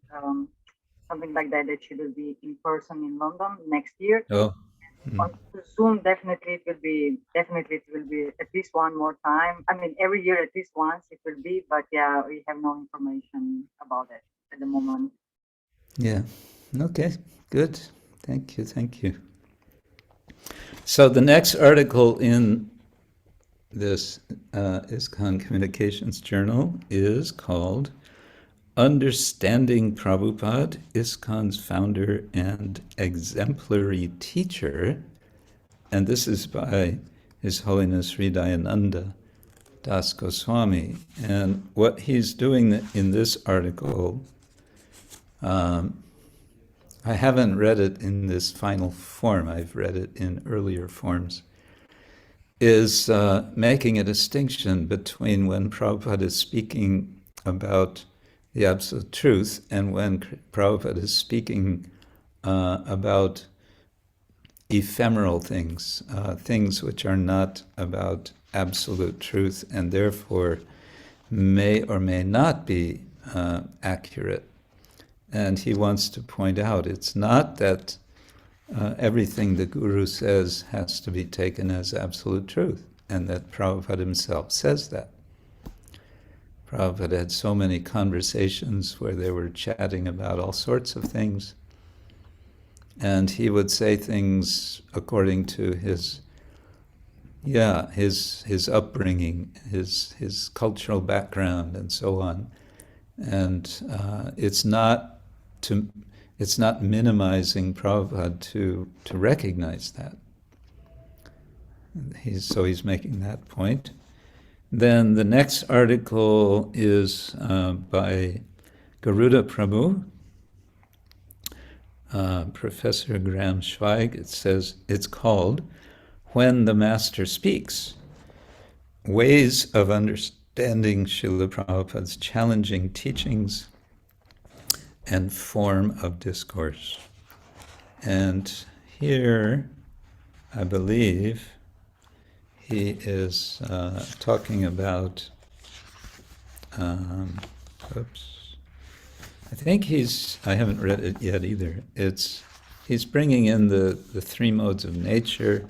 like that she will be in person in London next year. Oh. On Zoom, definitely it will be at least one more time. I mean, every year at least once it will be, but yeah, we have no information about it at the moment. Yeah. Okay. Good. Thank you. So the next article in this ISKCON Communications Journal is called Understanding Prabhupada, ISKCON's founder and exemplary teacher. And this is by His Holiness Sri Dayananda Das Goswami. And what he's doing in this article, I haven't read it in this final form, I've read it in earlier forms, is making a distinction between when Prabhupada is speaking about the absolute truth and when Prabhupada is speaking about ephemeral things, things which are not about absolute truth and therefore may or may not be accurate. And he wants to point out it's not that everything the Guru says has to be taken as absolute truth, and that Prabhupada himself says that. Prabhupada had so many conversations where they were chatting about all sorts of things, and he would say things according to his his upbringing, his cultural background, and so on. And it's not minimizing Prabhupada to recognize that. He's making that point. Then the next article is by Garuda Prabhu, Professor Graham Schweig. It says, it's called When the Master Speaks, Ways of Understanding Srila Prabhupada's Challenging Teachings and Form of Discourse. And here, I believe, he is talking about, I think I haven't read it yet either. He's bringing in the three modes of nature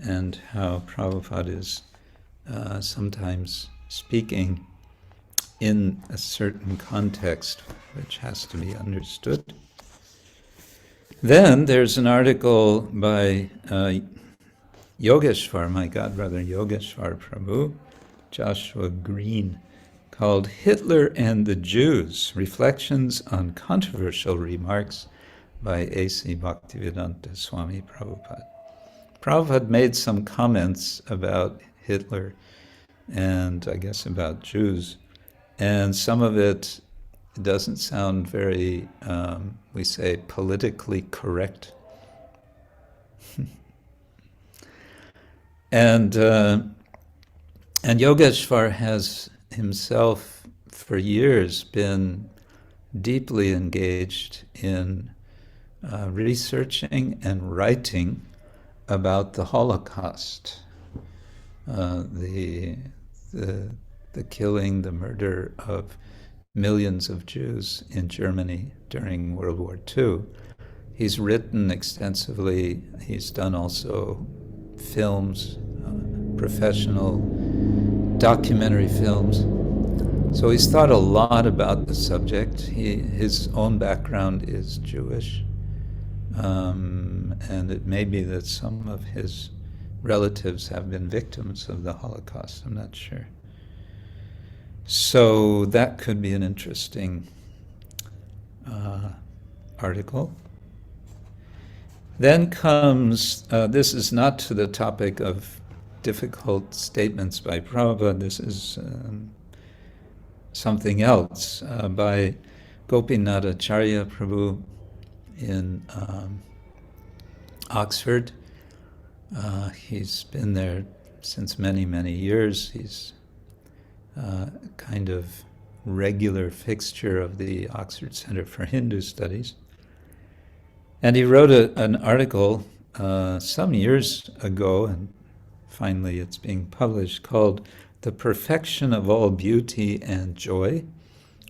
and how Prabhupada is sometimes speaking in a certain context which has to be understood. Then there's an article by Yogeshwar, my godbrother Yogeshwar Prabhu, Joshua Green, called Hitler and the Jews, Reflections on Controversial Remarks by A.C. Bhaktivinoda Swami Prabhupada. Prabhupada made some comments about Hitler and I guess about Jews, and some of it doesn't sound very, we say, politically correct. And Yogeshwar has himself for years been deeply engaged in researching and writing about the Holocaust, the killing, the murder of millions of Jews in Germany during World War II. He's written extensively. He's done also films, professional documentary films. So he's thought a lot about the subject. His own background is Jewish, and it may be that some of his relatives have been victims of the Holocaust. I'm not sure. So that could be an interesting article. Then comes, this is not to the topic of difficult statements by Prabhupada, this is something else by Gopinathacharya Prabhu in Oxford. He's been there since many, many years. He's kind of regular fixture of the Oxford Center for Hindu Studies. And he wrote an article some years ago, and finally it's being published, called The Perfection of All Beauty and Joy,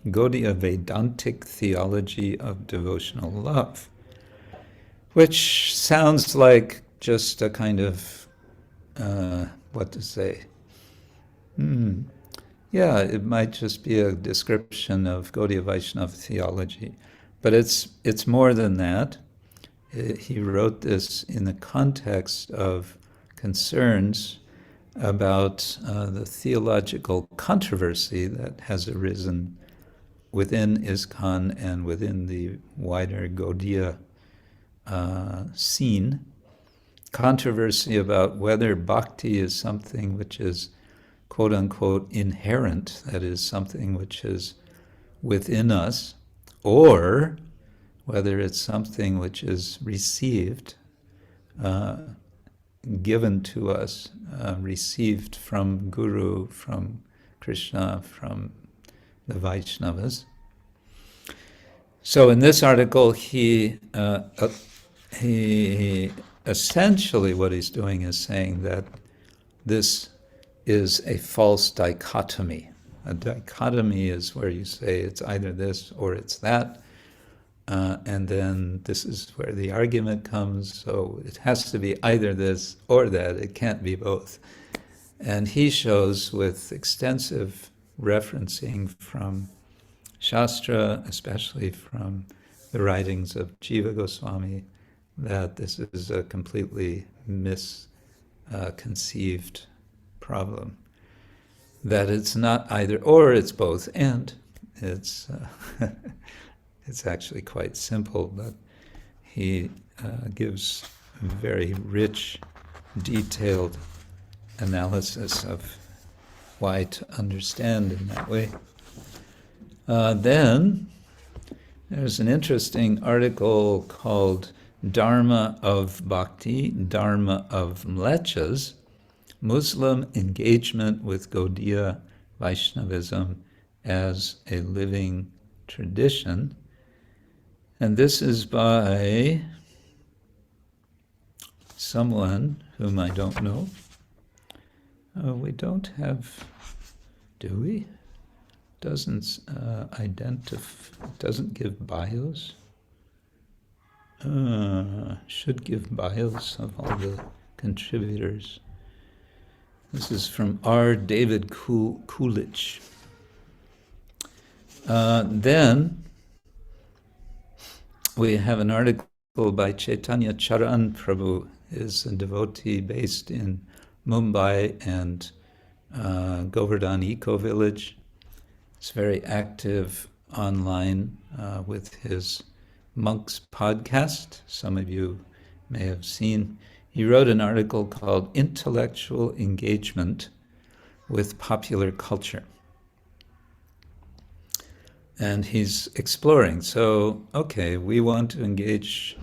Gaudiya Vedantic Theology of Devotional Love, which sounds like just a kind of, what to say, yeah, it might just be a description of Gaudiya Vaishnava theology, but it's more than that. He wrote this in the context of concerns about the theological controversy that has arisen within ISKCON and within the wider Gaudiya scene. Controversy about whether bhakti is something which is quote-unquote inherent, that is, something which is within us, or whether it's something which is received, given to us, received from Guru, from Krishna, from the Vaishnavas. So in this article, he essentially what he's doing is saying that this is a false dichotomy. A dichotomy is where you say it's either this or it's that, and then this is where the argument comes, so it has to be either this or that, it can't be both. And he shows with extensive referencing from Shastra, especially from the writings of Jiva Goswami, that this is a completely conceived problem. That it's not either or, it's both and. It's it's actually quite simple, but he gives a very rich, detailed analysis of why to understand in that way. Then there's an interesting article called Dharma of Bhakti, Dharma of Mlechas, Muslim Engagement with Gaudiya Vaishnavism as a Living Tradition. And this is by someone whom I don't know. We don't have, do we? Doesn't doesn't give bios. Should give bios of all the contributors. This is from R. David Coolidge. Then we have an article by Chaitanya Charan Prabhu, is a devotee based in Mumbai and Govardhan Eco Village. He's very active online with his Monks podcast. Some of you may have seen. He wrote an article called Intellectual Engagement with Popular Culture. And he's exploring. So, okay, we want to engage.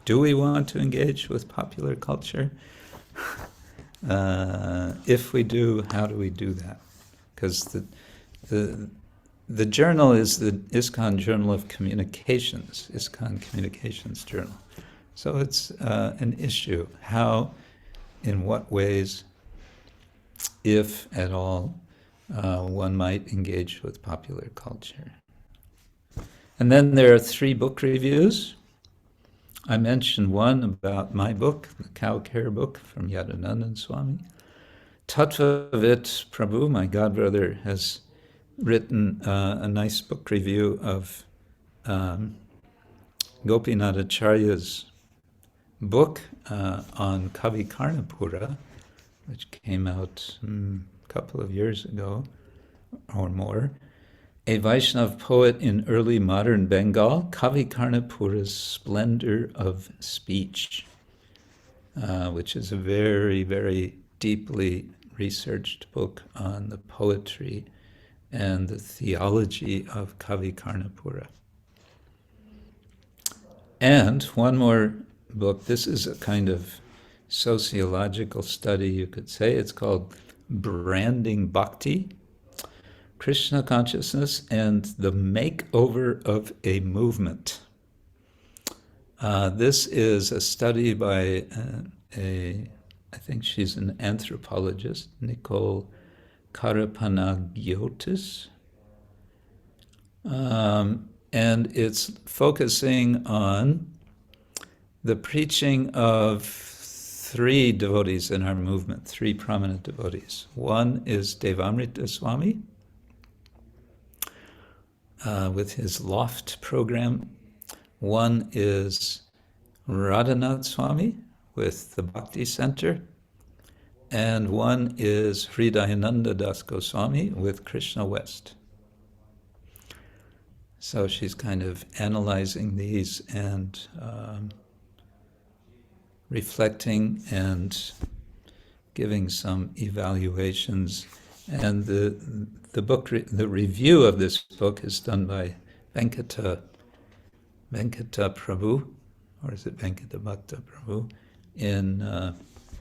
Do we want to engage with popular culture? If we do, how do we do that? Because the journal is the ISKCON Journal of Communications, ISKCON Communications Journal. So it's an issue. How, in what ways, if at all, one might engage with popular culture. And then there are 3 book reviews. I mentioned one about my book, the Cow Care book from Yadananda Swami. Tattvavit Prabhu, my godbrother, has written a nice book review of Gopinath Acharya's book on Kavi Karnapura, which came out a couple of years ago or more. A Vaishnav poet in early modern Bengal, Kavi Karnapura's Splendor of Speech, which is a very, very deeply researched book on the poetry and the theology of Kavi Karnapura. And one more book, this is a kind of sociological study, you could say. It's called Branding Bhakti, Krishna Consciousness and the Makeover of a Movement. This is a study by I think she's an anthropologist, Nicole Karapanagiotis. And it's focusing on the preaching of 3 devotees in our movement, 3 prominent devotees. One is Devamrita Swami, with his Loft program. One is Radhanath Swami with the Bhakti Center. And one is Hridayananda Das Goswami with Krishna West. So she's kind of analyzing these and reflecting and giving some evaluations. And the book, the review of this book is done by Venkata Prabhu, or is it Venkata Bhakta Prabhu?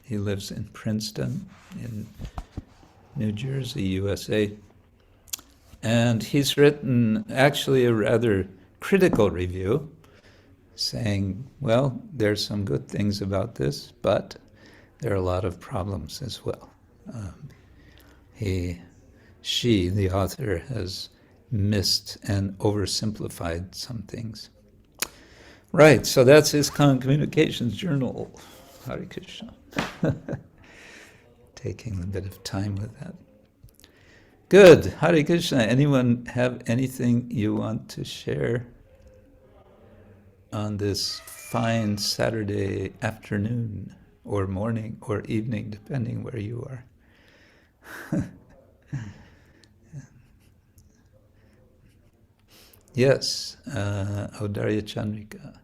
He lives in Princeton, in New Jersey, USA. And he's written actually a rather critical review, saying, well, there's some good things about this, but there are a lot of problems as well. She, the author, has missed and oversimplified some things. Right, so that's ISKCON Communications Journal. Hare Krishna. Taking a bit of time with that. Good. Hare Krishna. Anyone have anything you want to share on this fine Saturday afternoon or morning or evening, depending where you are. Yes, Audarya Chandrika.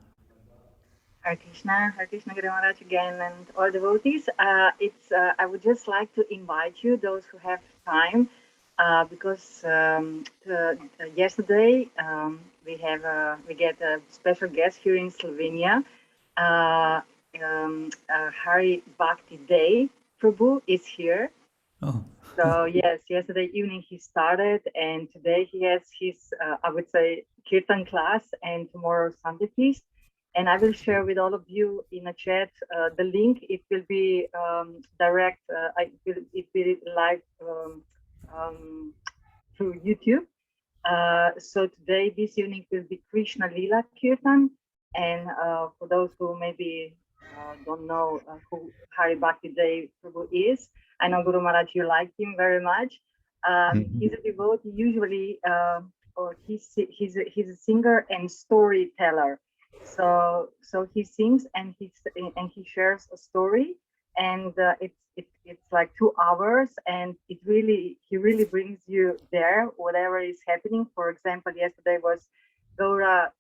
Hare Krishna Guru Maharaj again, and all devotees. I would just like to invite you, those who have time, because yesterday we get a special guest here in Slovenia. Hari Bhakti Day Prabhu is here. Oh. So yes, yesterday evening he started, and today he has his, I would say, kirtan class, and tomorrow Sunday feast. And I will share with all of you in a chat the link. It will be direct. It will be live through YouTube. So today, this evening, will be Krishna Lila Kirtan. And for those who maybe don't know who Hari Bhakti Day Prabhu is, I know Guru Maharaj, you like him very much. He's a devotee, usually, or he's a singer and storyteller. So he sings and he shares a story, and it's like 2 hours, and he really brings you there, whatever is happening. For example, yesterday was Gaura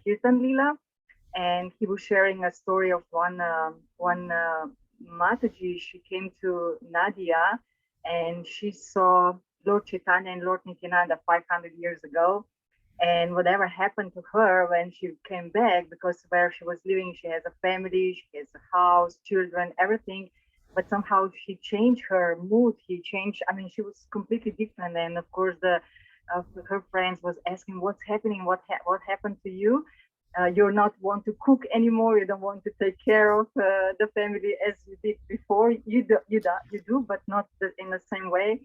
Kirtan Lila, and he was sharing a story of one Mataji. She came to Nadia, and she saw Lord Chaitanya and Lord Nityananda 500 years ago. And whatever happened to her when she came back, because where she was living, she has a family, she has a house, children, everything. But somehow she changed her mood. She was completely different. And of course, her friends was asking, "What's happening? What happened to you? You're not want to cook anymore. You don't want to take care of the family as you did before. You do, but not in the same way."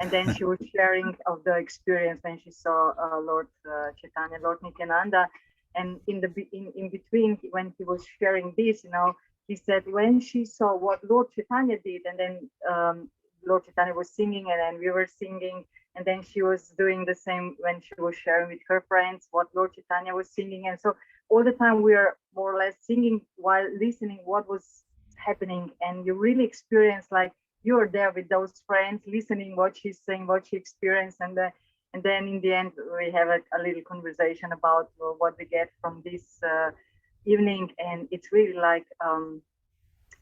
And then she was sharing of the experience when she saw Lord Chaitanya, Lord Nityananda, and in between when he was sharing this, he said when she saw what Lord Chaitanya did, and then Lord Chaitanya was singing, and then we were singing, and then she was doing the same when she was sharing with her friends what Lord Chaitanya was singing, and so all the time we are more or less singing while listening what was happening, and you really experience like you're there with those friends, listening what she's saying, what she experienced, and then in the end we have a little conversation about what we get from this evening, and it's really like,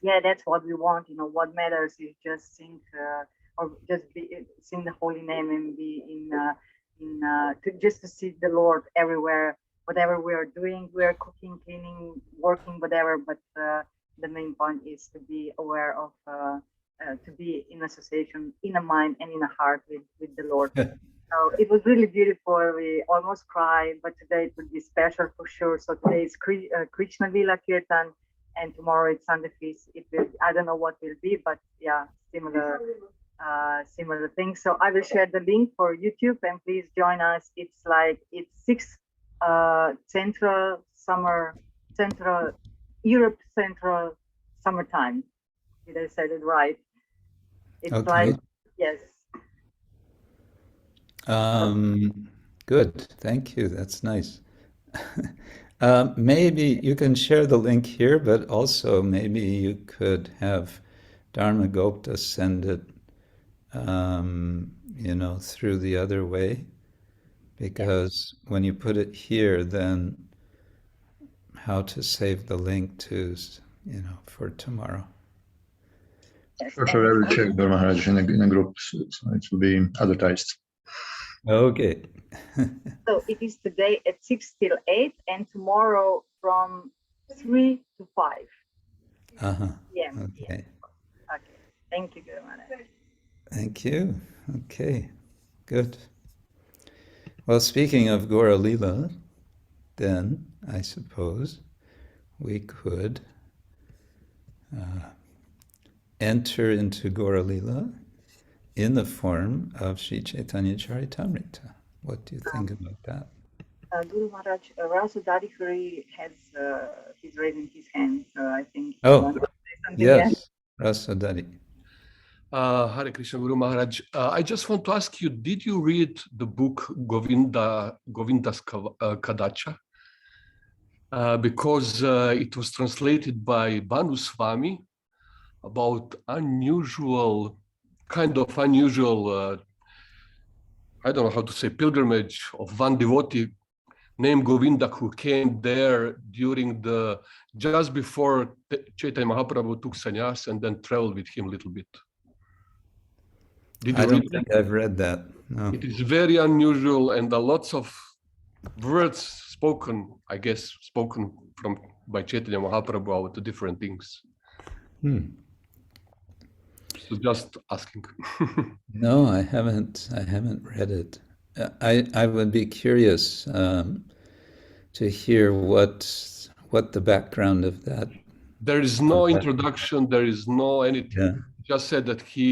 that's what we want. What matters is just sing or just sing the holy name and be just to see the Lord everywhere, whatever we are doing. We are cooking, cleaning, working, whatever, but the main point is to be aware of. To be in association, in a mind and in a heart with the Lord. So it was really beautiful. We almost cried, but today it will be special for sure. So today is Krishna Lila Kirtan, and tomorrow it's Sunday feast. I don't know what will be, but yeah, similar things. So I will share the link for YouTube, and please join us. It's 6 Central Europe Central summertime. Did I say it right? It's okay. Yes. Good. Thank you. That's nice. Maybe you can share the link here, but also maybe you could have Dharma Gupta send it, through the other way, because when you put it here, then how to save the link to, for tomorrow. Yes. Sure, I will check Guru Maharaj in a group, so it will be advertised. Okay. So it is today at 6 till 8, and tomorrow from 3 to 5. Yeah. Okay. Okay. Thank you, Guru Maharaj. Thank you. Okay. Good. Well, speaking of Gaura Lila, then I suppose we could enter into Gaura Lila in the form of Sri Chaitanya Charitamrita. What do you think about that? Guru Maharaj, Rasudari Hari he's raising his hand, so I think he Oh, wants to say something. yes, Rasudari. Hare Krishna Guru Maharaj. I just want to ask you, did you read the book Govinda's Kadacha? Because it was translated by Swami, about unusual, I don't know how to say, pilgrimage of one devotee named Govinda, who came there just before Chaitanya Mahaprabhu took sannyas and then traveled with him a little bit. Did you I don't read think that? I've read that. No. It is very unusual, and lots of words spoken, I guess, by Chaitanya Mahaprabhu about the different things. So just asking. No, I haven't read it. I would be curious to hear what the background of that. There is no introduction. There is no anything. Yeah. Just said that he,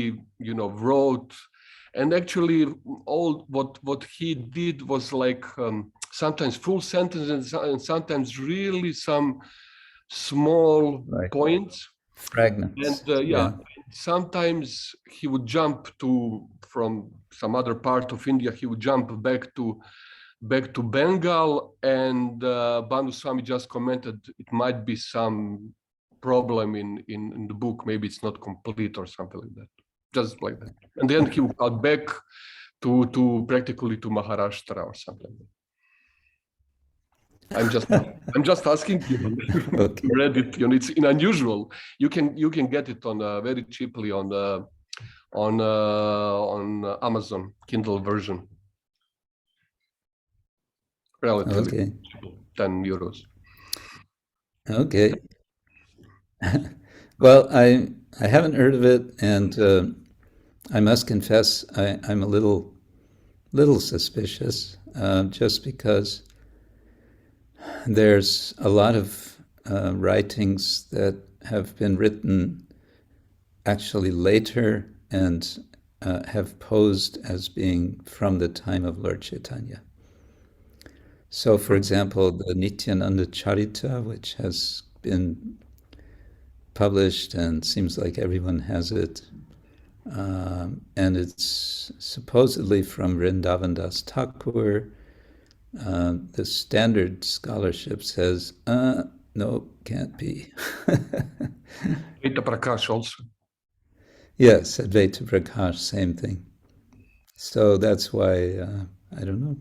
wrote, and actually all what he did was like sometimes full sentences and sometimes really some small points, fragments. And sometimes he would jump from some other part of India. He would jump back to Bengal, and Bhanu Swami just commented it might be some problem in the book. Maybe it's not complete or something like that. Just like that. And then he would come back to practically to Maharashtra or something like that. I'm just asking you. Okay. Read it. It's unusual. You can get it on very cheaply on Amazon Kindle version. Relatively cheap, €10. Okay. Well, I haven't heard of it, and I must confess I'm a little suspicious, just because there's a lot of writings that have been written actually later and have posed as being from the time of Lord Chaitanya. So, for example, the Nityananda Charita, which has been published and seems like everyone has it, and it's supposedly from Vrindavan Das Thakur. The standard scholarship says, no, can't be. Advaita Prakash also. Yes, Advaita Prakash, same thing. So that's why, I don't know.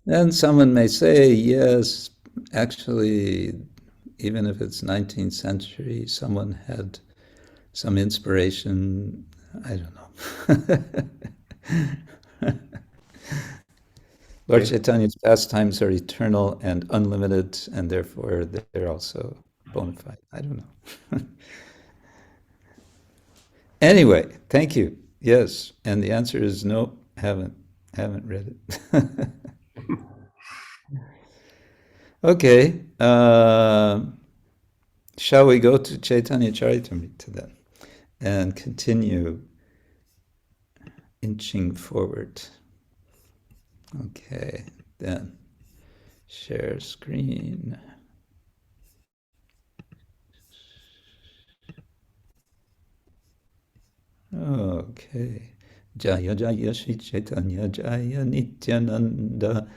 Then someone may say, yes, actually, even if it's 19th century, someone had some inspiration. I don't know. Lord Chaitanya's pastimes are eternal and unlimited, and therefore they're also bona fide. I don't know. Anyway, thank you. Yes, and the answer is no, haven't read it. Okay, shall we go to Chaitanya Charitamrita then and continue inching forward? Okay, then share screen. Okay. Jaya Jaya Shri Chaitanya Jaya Nityananda.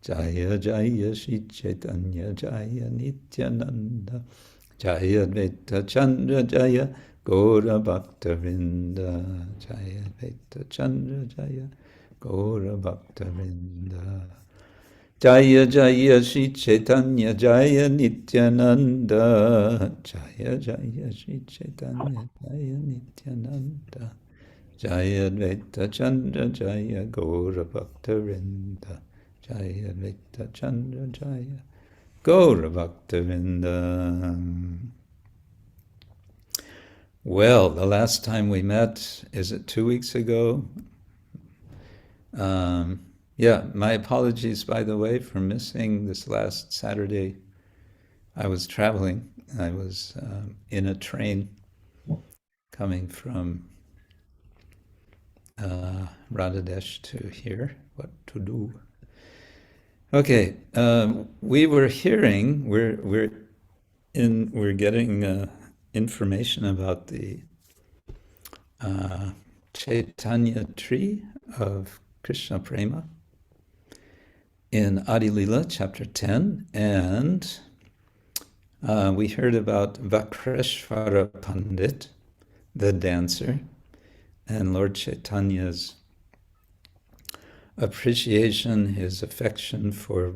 Jaya Jaya Shri Chaitanya Jaya Nityananda. Jaya Advaita-Chandra Jaya Gaura-Bhakta-vrinda. Jaya Advaita-Chandra Jaya Gaura-Bhakta-vrinda. Jaya Jaya Shri Chaitanya Jaya Nityananda. Jaya Jaya Shri Chaitanya Jaya Nityananda. Jaya Advaita-Chandra Jaya Gaura-Bhakta-vrinda. Jaya Advaita-Chandra Jaya Gaura-Bhakta-vrinda. Well, the last time we met, is it 2 weeks ago? Yeah, my apologies, by the way, for missing this last Saturday. I was traveling. I was in a train coming from Radhadesh to here. What to do? Okay, we were hearing. We're getting information about the Chaitanya tree of Krishna Prema in Adi Lila, chapter 10, and We heard about Vakreshvara Pandit, the dancer, and Lord Chaitanya's appreciation, his affection for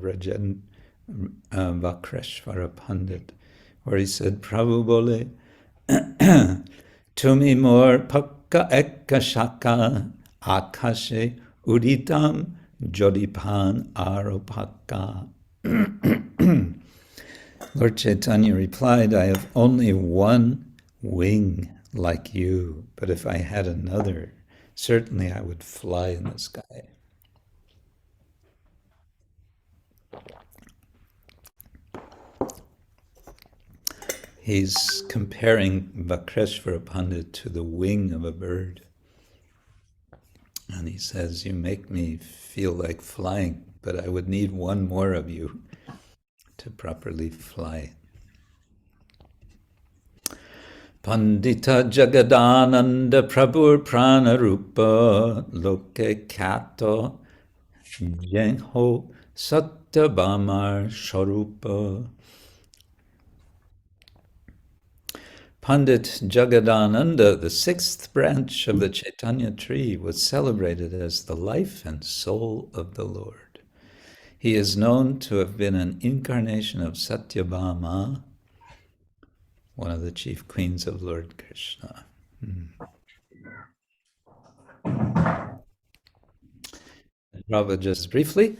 Vakreshvara Pandit, where he said, Prabhu bole, Tumi mor pakka ekka shaka akashe uditam jodipan aropakka. Lord Chaitanya replied, I have only one wing like you, but if I had another, certainly I would fly in the sky. He's comparing Vakreshvara Pandit to the wing of a bird. And he says, you make me feel like flying, but I would need one more of you to properly fly. Pandita Jagadananda Prabhur Pranarupa Loke Kato Yenho Satyabhamar Sharupa. Pandit Jagadananda, the sixth branch of the Chaitanya tree, was celebrated as the life and soul of the Lord. He is known to have been an incarnation of Satyabhama, one of the chief queens of Lord Krishna. Prabhupada, just briefly,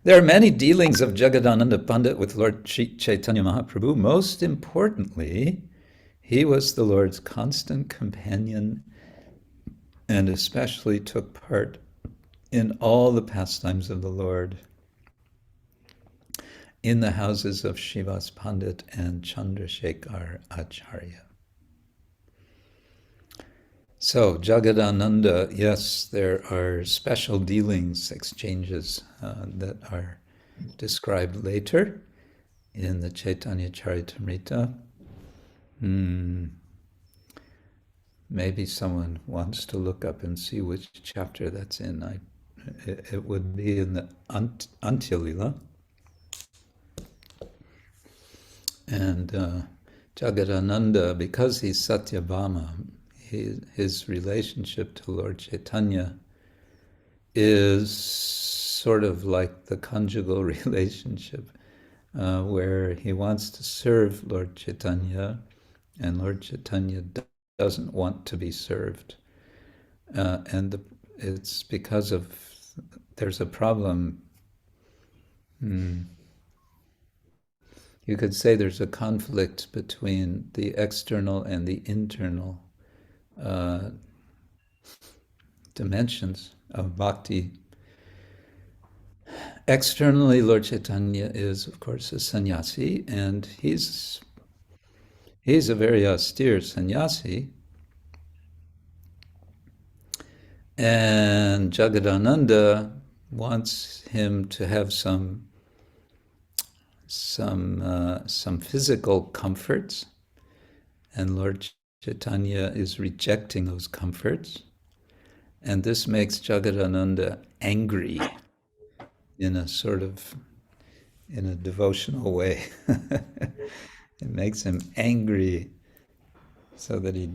there are many dealings of Jagadananda Pandit with Lord Chaitanya Mahaprabhu. Most importantly, he was the Lord's constant companion and especially took part in all the pastimes of the Lord in the houses of Shivas Pandit and Chandrasekhar Acharya. So, Jagadananda, yes, there are special dealings, exchanges that are described later in the Chaitanya Charitamrita. Maybe someone wants to look up and see which chapter that's in. It would be in the Antya-lila. And Jagadananda, because he's Satyabhama, his relationship to Lord Chaitanya is sort of like the conjugal relationship, where he wants to serve Lord Chaitanya, and Lord Chaitanya doesn't want to be served. And it's because of, there's a problem. You could say there's a conflict between the external and the internal dimensions of bhakti. Externally, Lord Chaitanya is, of course, a sannyasi, and he's a very austere sannyasi. And Jagadananda wants him to have some physical comforts, and Lord Chaitanya is rejecting those comforts, and this makes Jagadananda angry in a devotional way. It makes him angry so that he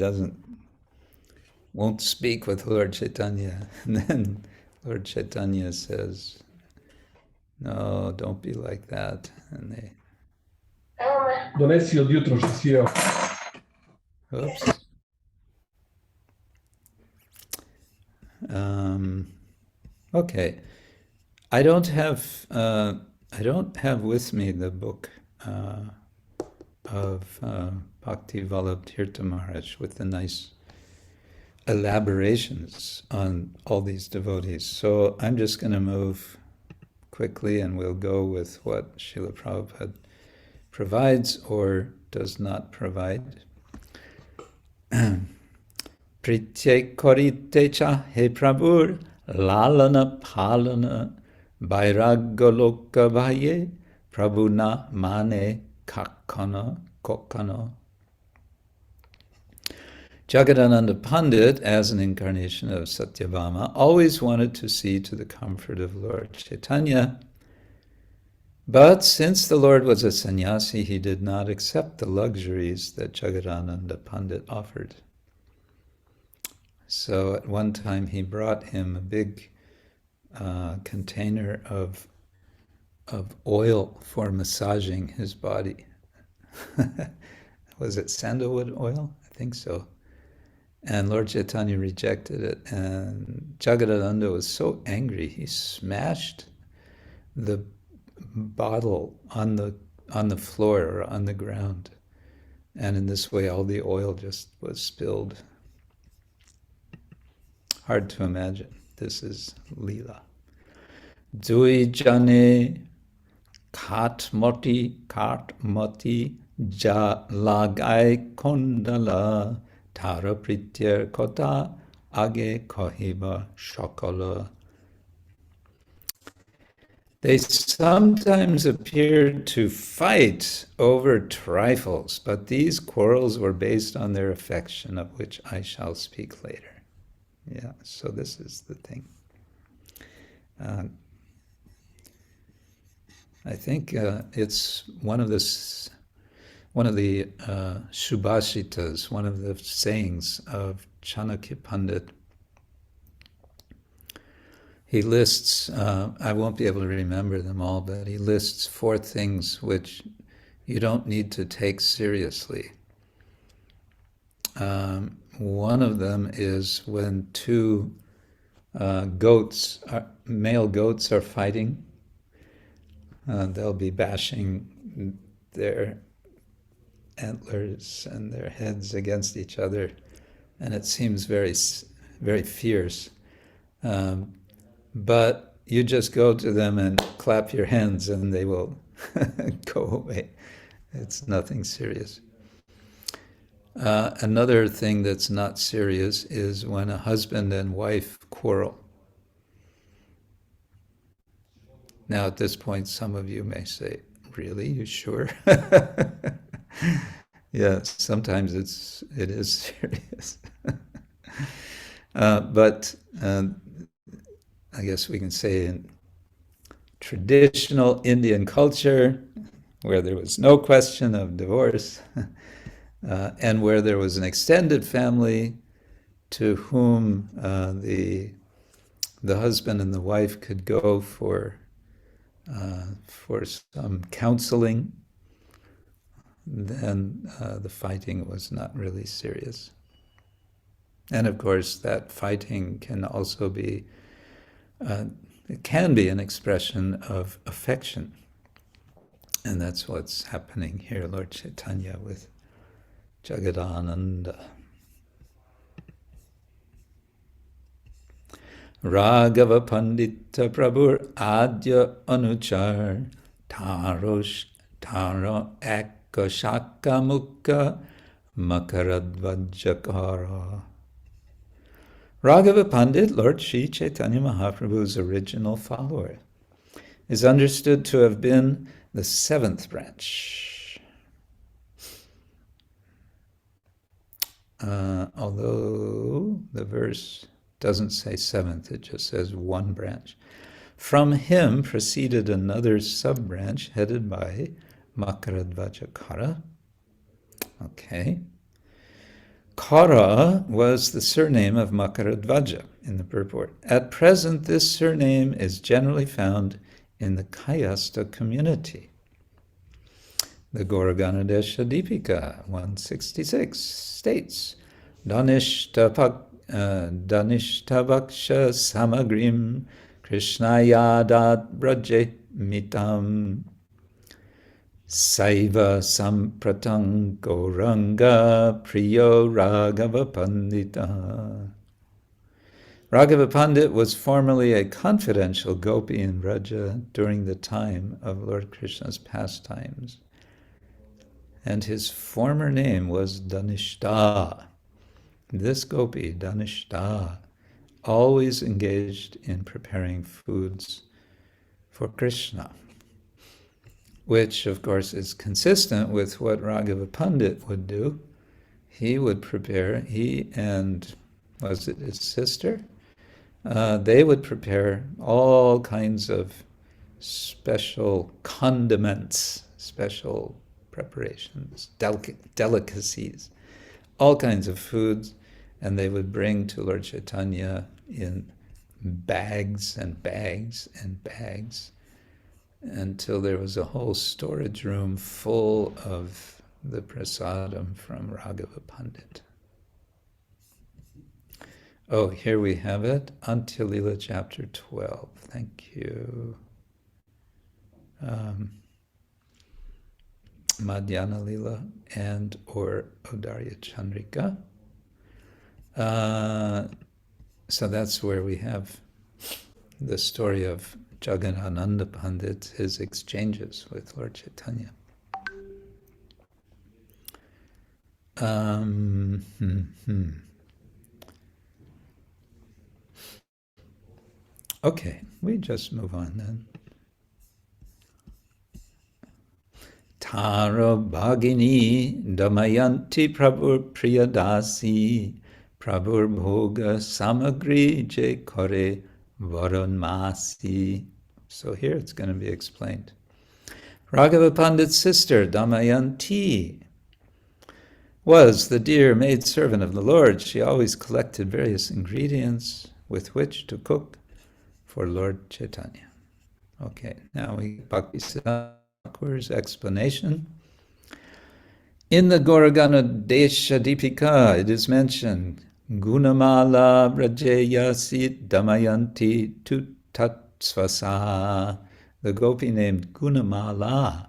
won't speak with Lord Chaitanya. And then Lord Chaitanya says, no, don't be like that. And they... Oops. Okay. I don't have with me the book of Bhakti Vallabh Tirtha Maharaj with the nice elaborations on all these devotees. So I'm just going to move quickly, and we'll go with what Srila Prabhupada provides or does not provide. Pritye korite cha he Prabhur lalana palana bairagaloka bhaye Prabhuna mane kakana kokana. Jagadananda Pandit, as an incarnation of Satyabhama, always wanted to see to the comfort of Lord Chaitanya, But since the Lord was a sannyasi, he did not accept the luxuries that Jagadananda Pandit offered. So at one time he brought him a big container of oil for massaging his body. Was it sandalwood oil? I think so. And Lord Chaitanya rejected it, and Jagadananda was so angry he smashed the bottle on the floor or on the ground, and in this way all the oil just was spilled. Hard to imagine. This is Leela. Dui jane katmoti ja lagai kondala tara prityer kota age kohiba shakala. They sometimes appeared to fight over trifles, but these quarrels were based on their affection, of which I shall speak later. Yeah, so this is the thing. I think it's one of the Subhashitas, one of the sayings of Chanakya Pandit. He lists, I won't be able to remember them all, but he lists 4 things which you don't need to take seriously. One of them is when 2 male goats are fighting. They'll be bashing their antlers and their heads against each other, and it seems very, very fierce. But you just go to them and clap your hands and they will go away. It's nothing serious. Another thing that's not serious is when a husband and wife quarrel. Now at this point some of you may say, really, you sure? Yes, sometimes it is serious. But I guess we can say in traditional Indian culture, where there was no question of divorce, and where there was an extended family to whom the husband and the wife could go for some counseling, then the fighting was not really serious. And of course, that fighting can also be it can be an expression of affection. And that's what's happening here, Lord Chaitanya with Jagadananda. Raghava Pandita Prabhur Adya Anuchar Taro Ekashaka Mukha Makaradvajakara. Raghava Pandit, Lord Sri Chaitanya Mahaprabhu's original follower, is understood to have been the 7th branch. Although the verse doesn't say 7th, it just says 1 branch. From him proceeded another sub-branch headed by Makaradvajakara. Okay. Kara was the surname of Makaradvaja in the purport. At present, this surname is generally found in the Kayastha community. The Gaura-Ganadesha Deepika 166 states, Danishtabaksha samagrim Krishnayadat braje mitam Saiva sampratang Gauranga Priyo Raghava Pandita. Raghava Pandit was formerly a confidential gopi in Vraja during the time of Lord Krishna's pastimes, and his former name was Danishta. This gopi, Danishta, always engaged in preparing foods for Krishna, which, of course, is consistent with what Raghava Pandit would do. He would prepare, he and, was it his sister? They would prepare all kinds of special condiments, special preparations, delicacies, all kinds of foods, and they would bring to Lord Chaitanya in bags and bags and bags until there was a whole storage room full of the prasadam from Raghava Pandit. Oh, here we have it, Antya-lila chapter 12. Thank you. Madhyana Lila and or Odarya Chandrika. So that's where we have the story of Jagannatha Pandit, his exchanges with Lord Chaitanya. Okay, we just move on then. Tara Bhagini Damayanti Prabhur Priyadasi Prabhur Bhoga Samagri Je Kore Varanmasi. So here it's going to be explained. Raghava Pandit's sister Damayanti was the dear maidservant of the Lord. She always collected various ingredients with which to cook for Lord Chaitanya. Okay, now we Bhakti-siddhanta Thakur's explanation. In the Gauragana Desha Dipika, it is mentioned, Gunamala Brajeyasi Damayanti Tutatsvasa. The gopi named Gunamala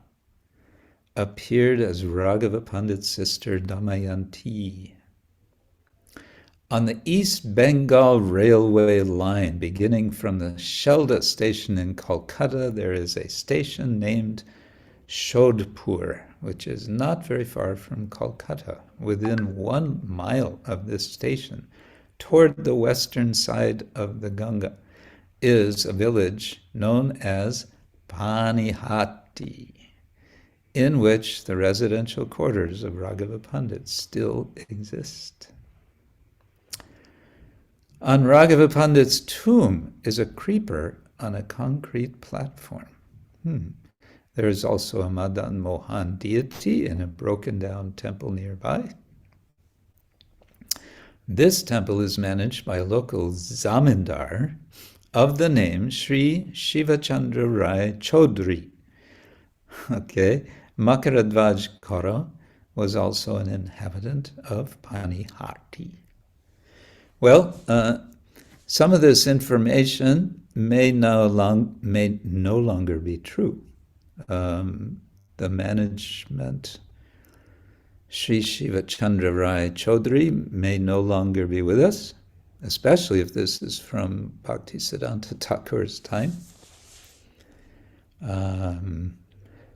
appeared as Raghava Pandit's sister Damayanti. On the East Bengal Railway line, beginning from the Shelda station in Kolkata, there is a station named Shodhpur, which is not very far from Kolkata. Within 1 mile of this station, toward the western side of the Ganga, is a village known as Panihati, in which the residential quarters of Raghava Pandit still exist. On Raghava Pandit's tomb is a creeper on a concrete platform. There is also a Madan Mohan deity in a broken down temple nearby. This temple is managed by a local zamindar of the name Sri Shivachandra Rai Chaudhry. Okay, Makaradvaj Kaura was also an inhabitant of Panihati. Well, some of this information may no longer be true. The management, Sri Shiva Chandra Rai Chaudhry, may no longer be with us, especially if this is from Bhaktisiddhanta Thakur's time. Srila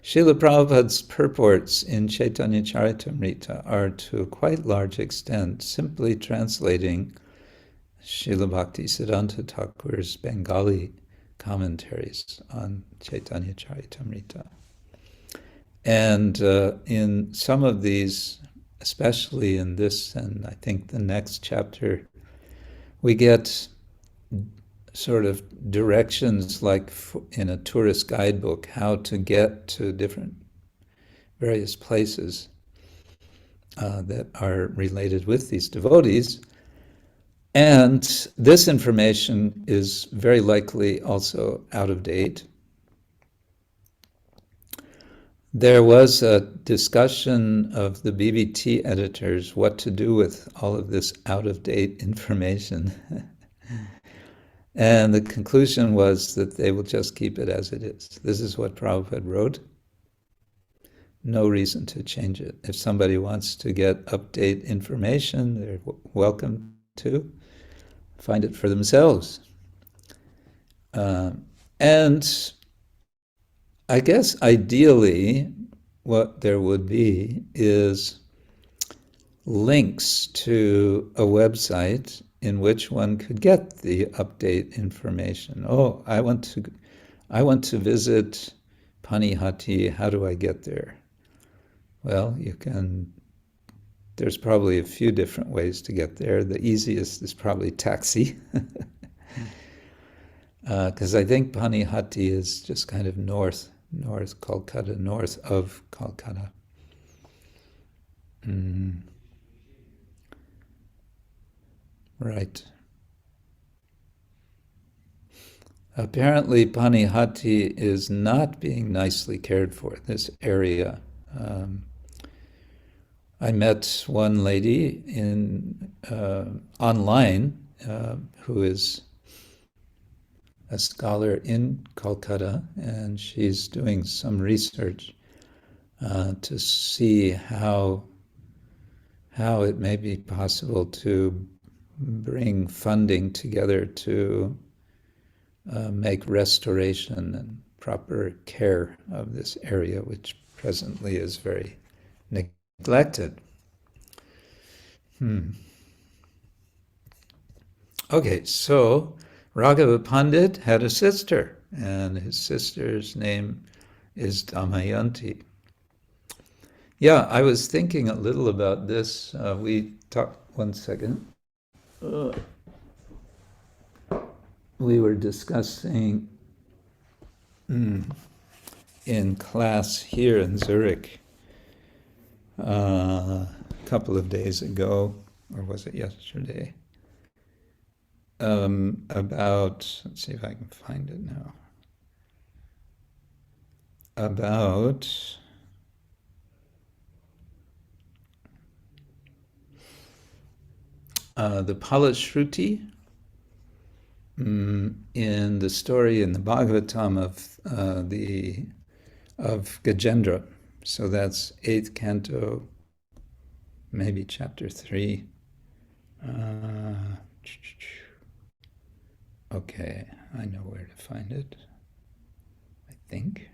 Prabhupada's purports in Chaitanya Charitamrita are to a quite large extent simply translating Srila Bhaktisiddhanta Thakur's Bengali commentaries on Chaitanya Charitamrita. And in some of these, especially in this and I think the next chapter, we get sort of directions like in a tourist guidebook, how to get to different various places that are related with these devotees. And this information is very likely also out of date. There was a discussion of the BBT editors what to do with all of this out-of-date information. And the conclusion was that they will just keep it as it is. This is what Prabhupada wrote. No reason to change it. If somebody wants to get update information, they're welcome to find it for themselves. And I guess ideally what there would be is links to a website in which one could get the update information. Oh, I want to visit Panihati. How do I get there? Well, there's probably a few different ways to get there. The easiest is probably taxi. because I think Panihati is just kind of north Kolkata, north of Kolkata. Right. Apparently, Panihati is not being nicely cared for, this area. I met one lady online who is a scholar in Kolkata, and she's doing some research to see how it may be possible to bring funding together to make restoration and proper care of this area, which presently is very neglected. Okay, so Raghava Pandit had a sister, and his sister's name is Damayanti. Yeah, I was thinking a little about this. We talked, one second. We were discussing in class here in Zurich a couple of days ago, or was it yesterday? About, let's see if I can find it now. About the Palashruti in the story in the Bhagavatam of Gajendra. So that's 8th canto, maybe chapter 3. Okay, I know where to find it, I think.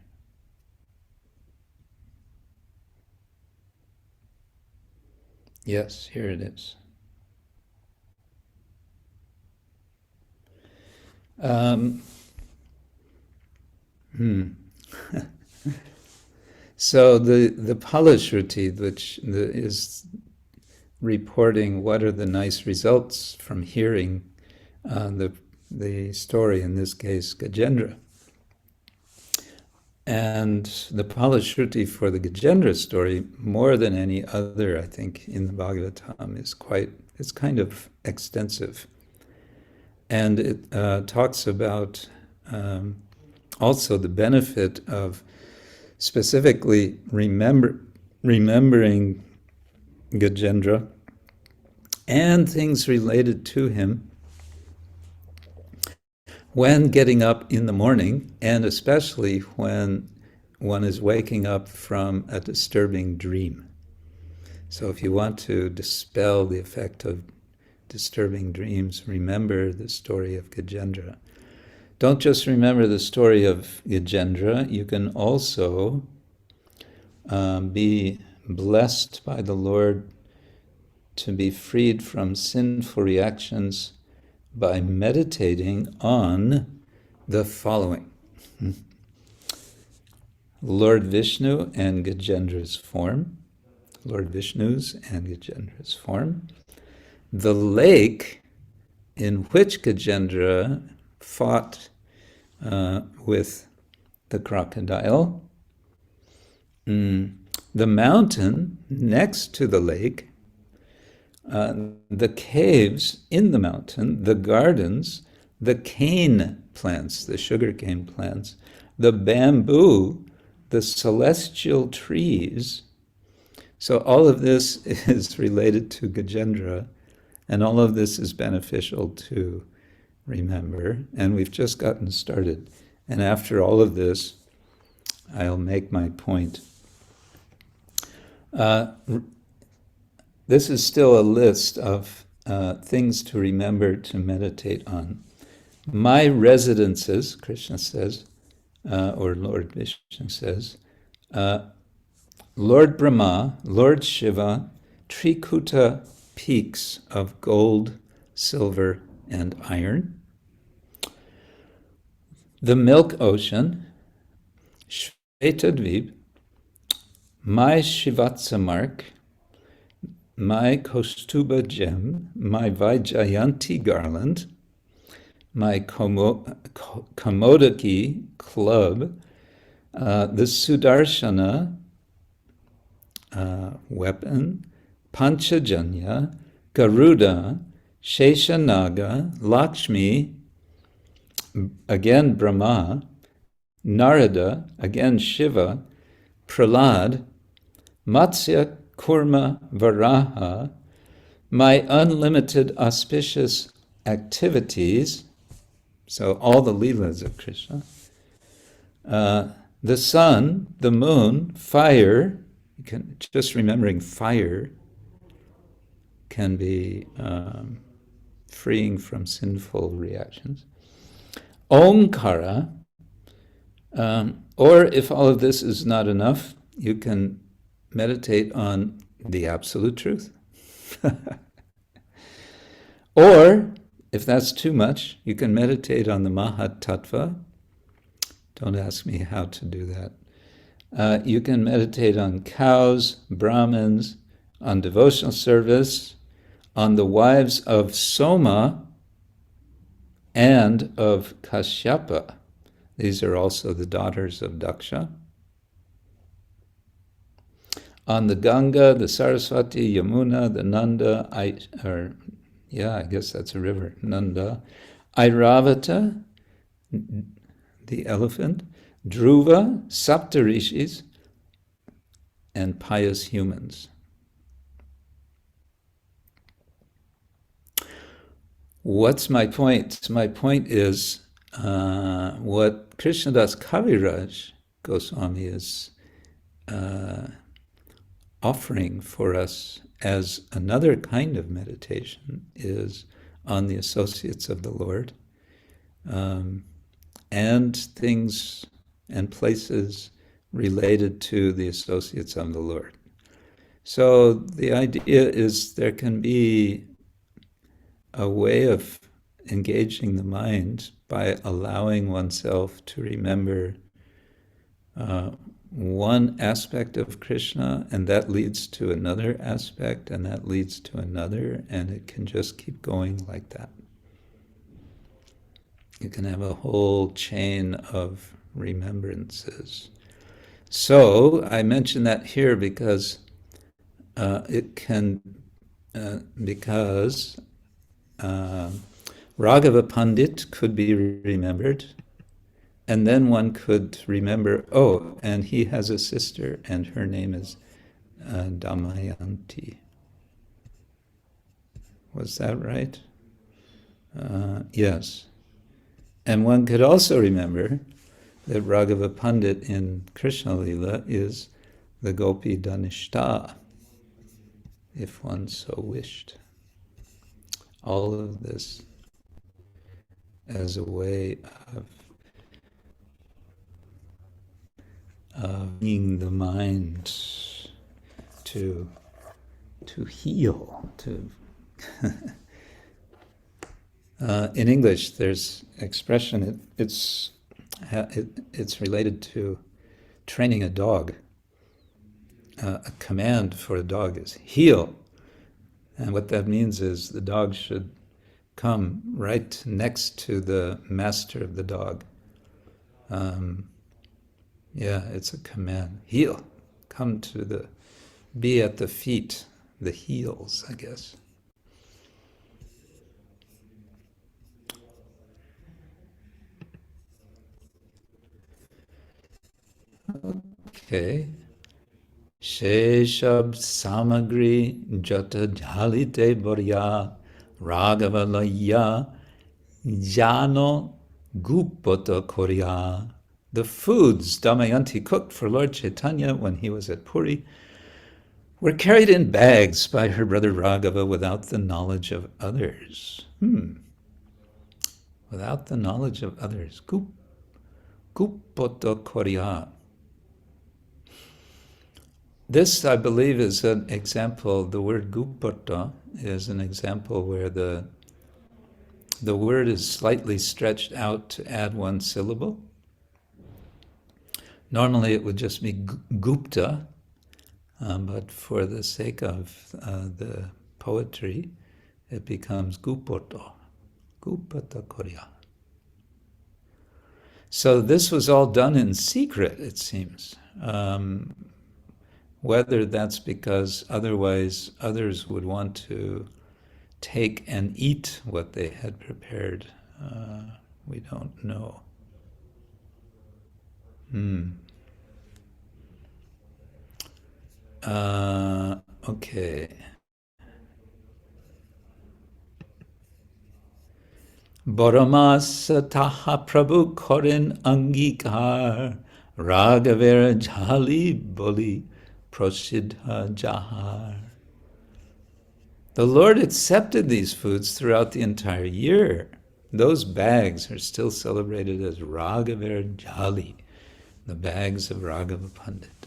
Yes, here it is. So the Palashruti, which is reporting what are the nice results from hearing the story, in this case, Gajendra. And the Palashruti for the Gajendra story, more than any other, I think, in the Bhagavatam, it's kind of extensive. And it talks about also the benefit of specifically remembering Gajendra and things related to him when getting up in the morning, and especially when one is waking up from a disturbing dream. So if you want to dispel the effect of disturbing dreams, remember the story of Gajendra. Don't just remember the story of Gajendra, you can also be blessed by the Lord to be freed from sinful reactions by meditating on the following. Lord Vishnu and Gajendra's form, Lord Vishnu's and Gajendra's form, the lake in which Gajendra fought with the crocodile, the mountain next to the lake, the caves in the mountain, the gardens, the cane plants, the sugarcane plants, the bamboo, the celestial trees. So all of this is related to Gajendra, and all of this is beneficial to remember. And we've just gotten started. And after all of this, I'll make my point. This is still a list of things to remember to meditate on. My residences, Krishna says, or Lord Vishnu says, Lord Brahma, Lord Shiva, Trikuta peaks of gold, silver, and iron. The milk ocean, Shvetadvip, my Shivatsa mark, my Kostuba gem, my Vaijayanti garland, my Kamodaki club, the Sudarshana weapon, Panchajanya, Garuda, Sheshanaga, Lakshmi, again Brahma, Narada, again Shiva, Prahlad, Matsya, Kurma, Varaha, my unlimited auspicious activities, so all the Leelas of Krishna, the sun, the moon, fire, just remembering fire can be freeing from sinful reactions. Omkara, or if all of this is not enough, you can meditate on the absolute truth. Or, if that's too much, you can meditate on the Mahat Tattva. Don't ask me how to do that. You can meditate on cows, Brahmins, on devotional service, on the wives of Soma and of Kashyapa. These are also the daughters of Daksha. On the Ganga, the Saraswati, Yamuna, the Nanda, I guess that's a river, Nanda, Airavata, the elephant, Dhruva, Saptarishis, and pious humans. What's my point? My point is what Krishnadas Kaviraj Goswami is offering for us as another kind of meditation is on the associates of the Lord, and things and places related to the associates of the Lord. So the idea is there can be a way of engaging the mind by allowing oneself to remember one aspect of Krishna, and that leads to another aspect, and that leads to another, and it can just keep going like that. You can have a whole chain of remembrances. So I mention that here because Raghava Pandit could be remembered, and then one could remember, oh, and he has a sister, and her name is Damayanti. Was that right? Yes. And one could also remember that Raghava Pandit in Krishna Lila is the Gopi Dhanishta, if one so wished. All of this as a way of bringing the mind to heal. In English, there's expression. It's related to training a dog. A command for a dog is heal. And what that means is the dog should come right next to the master of the dog. It's a command. Heal. Come to be at the feet, the heels, I guess. Okay. Sheshab samagri jata jhalite borya ragavalaya jano gupata korya. The foods Damayanti cooked for Lord Chaitanya when he was at Puri were carried in bags by her brother Raghava without the knowledge of others. Without the knowledge of others. Gupata korya. This, I believe, is an example. The word gupata is an example where the word is slightly stretched out to add one syllable. Normally it would just be gupta, but for the sake of the poetry, it becomes gupata korya. So this was all done in secret, it seems. Whether that's because otherwise others would want to take and eat what they had prepared, we don't know. Okay. Bharamasa taha prabhu korin angikar ragavera jali boli prasiddha jahar. The Lord accepted these foods throughout the entire year. Those bags are still celebrated as ragavera jali, the bags of Raghava Pandit.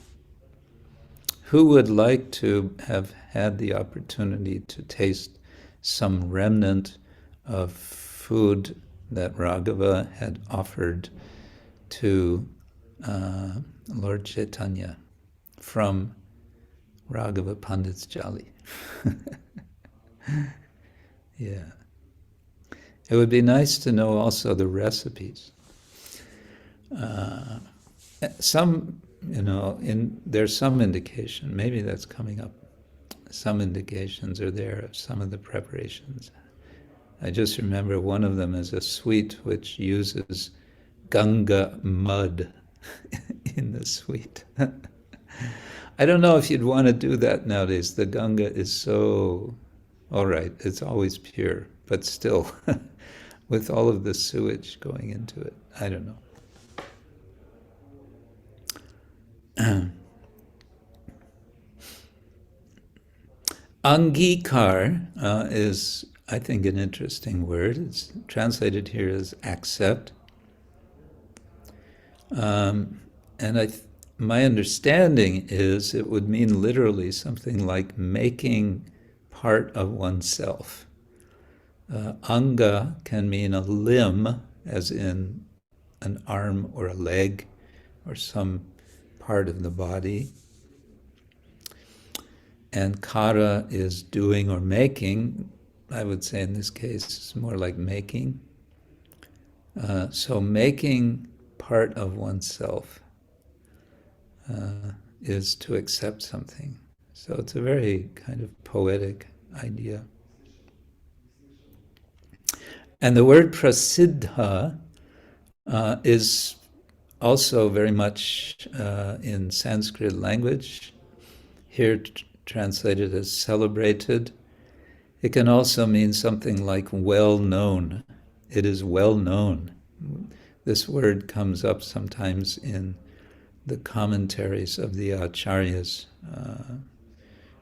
Who would like to have had the opportunity to taste some remnant of food that Raghava had offered to Lord Chaitanya from Raghava Pandit's Jali? Yeah. It would be nice to know also the recipes. Some, there's some indication, maybe that's coming up. Some indications are there of some of the preparations. I just remember one of them is a sweet which uses Ganga mud in the sweet. I don't know if you'd want to do that nowadays. The Ganga is so, all right, it's always pure, but still, with all of the sewage going into it, I don't know. Angikar is, I think, an interesting word. It's translated here as accept. And my understanding is it would mean literally something like making part of oneself. Anga can mean a limb, as in an arm or a leg or some part of the body. And kara is doing or making. I would say in this case it's more like making. So making part of oneself is to accept something. So it's a very kind of poetic idea. And the word prasiddha is also very much in Sanskrit language, here translated as celebrated. It can also mean something like well known. It is well known. This word comes up sometimes in the commentaries of the acharyas.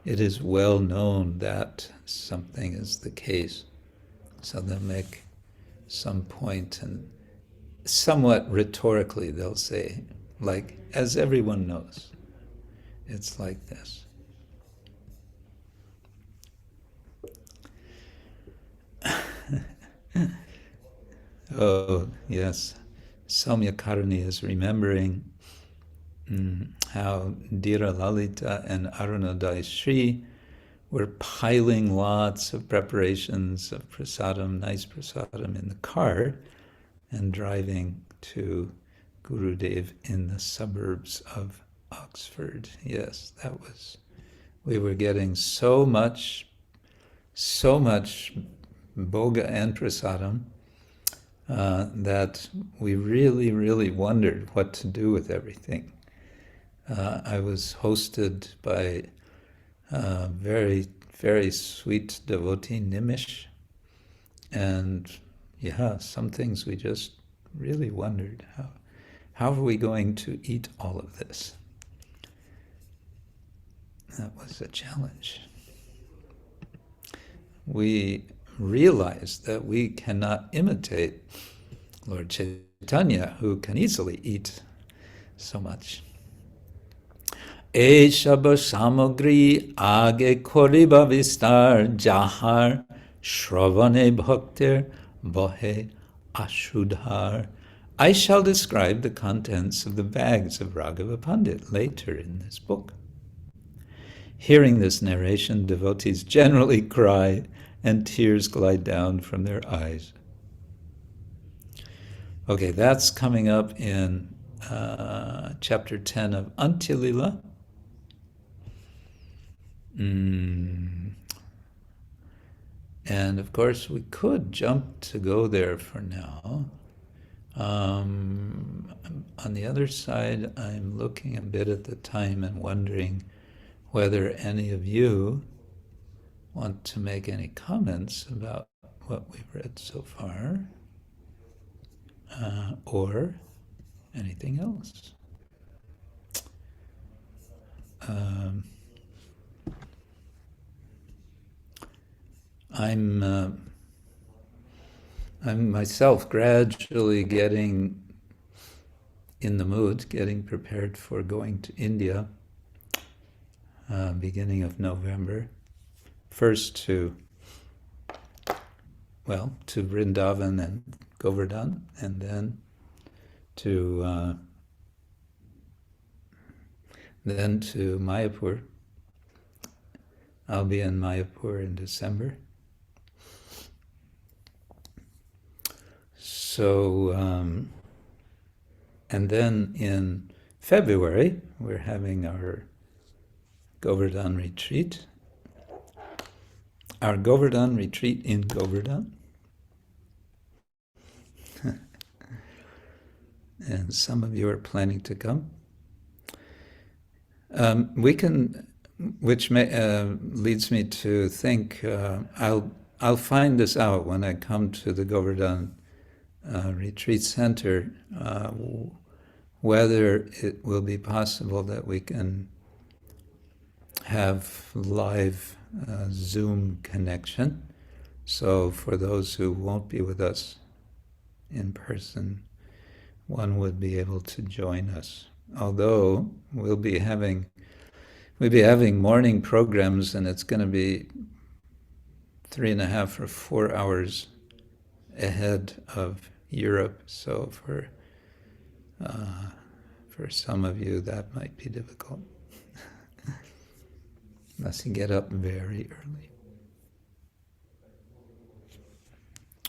It is well known that something is the case. So they'll make some point, and somewhat rhetorically they'll say, like, as everyone knows. It's like this. Oh, yes. Soumya Karani is remembering how Dhira Lalita and Arunodai Shri were piling lots of preparations of prasadam, nice prasadam, in the car and driving to Gurudev in the suburbs of Oxford. Yes, that was, we were getting so much bhoga and prasadam that we really, really wondered what to do with everything. I was hosted by very, very sweet devotee Nimish, and yeah, some things we just really wondered, how are we going to eat all of this? That was a challenge. We realized that we cannot imitate Lord Chaitanya, who can easily eat so much. Eshaba samagri age koriba vistar jahar shravane bhaktir bohe ashudhar. I shall describe the contents of the bags of Raghava Pandit later in this book. Hearing this narration, devotees generally cry and tears glide down from their eyes. Okay, that's coming up in chapter 10 of Antilila. And of course, we could jump to go there for now. On the other side, I'm looking a bit at the time and wondering whether any of you want to make any comments about what we've read so far, or anything else. I'm myself gradually getting in the mood, getting prepared for going to India, beginning of November. First to Vrindavan and Govardhan, and then to Mayapur. I'll be in Mayapur in December. So, and then in February, we're having our Govardhan retreat. Our Govardhan retreat in Govardhan. And some of you are planning to come. Which leads me to think, I'll find this out when I come to the Govardhan retreat center, whether it will be possible that we can have live Zoom connection. So for those who won't be with us in person, one would be able to join us. Although we'll be having morning programs, and it's going to be 3.5 or 4 hours ahead of Europe. So for some of you, that might be difficult. Unless you get up very early.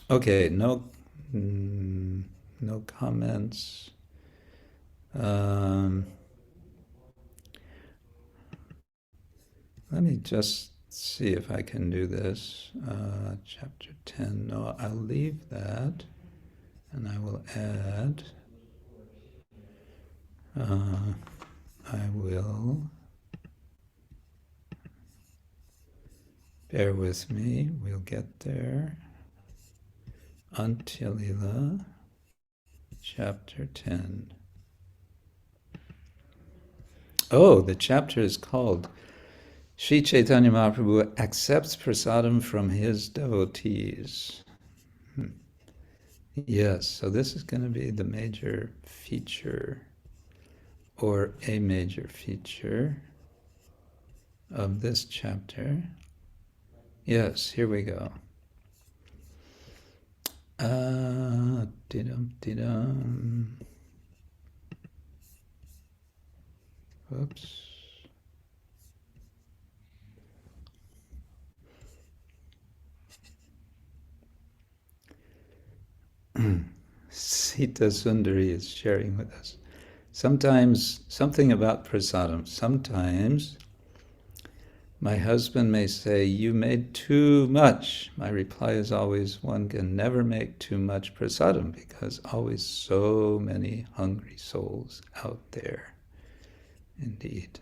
Okay, no comments. Let me just see if I can do this. Chapter 10. No, I'll leave that, and I will add. I will. Bear with me, we'll get there. Antilila, chapter 10. Oh, the chapter is called Sri Chaitanya Mahaprabhu accepts prasadam from his devotees. Yes, so this is going to be the major feature, or a major feature of this chapter. Yes, here we go. Whoops. Sita Sundari is sharing with us. Sometimes, something about prasadam. Sometimes my husband may say, "You made too much." My reply is always, one can never make too much prasadam because always so many hungry souls out there. Indeed.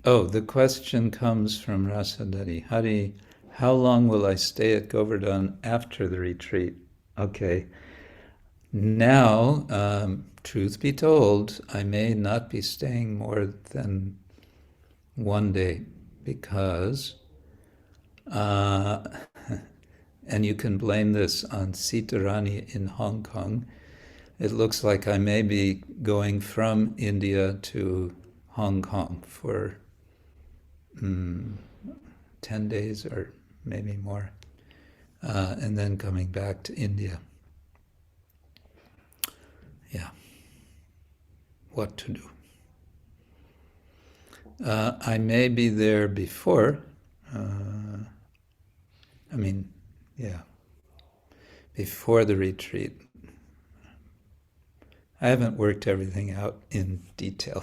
Oh, the question comes from Rasadari. Hari, how long will I stay at Govardhan after the retreat? Okay. Now, truth be told, I may not be staying more than one day because, and you can blame this on Sita Rani in Hong Kong. It looks like I may be going from India to Hong Kong for 10 days or maybe more, and then coming back to India. Yeah. What to do? I may be there before. Yeah, before the retreat. I haven't worked everything out in detail.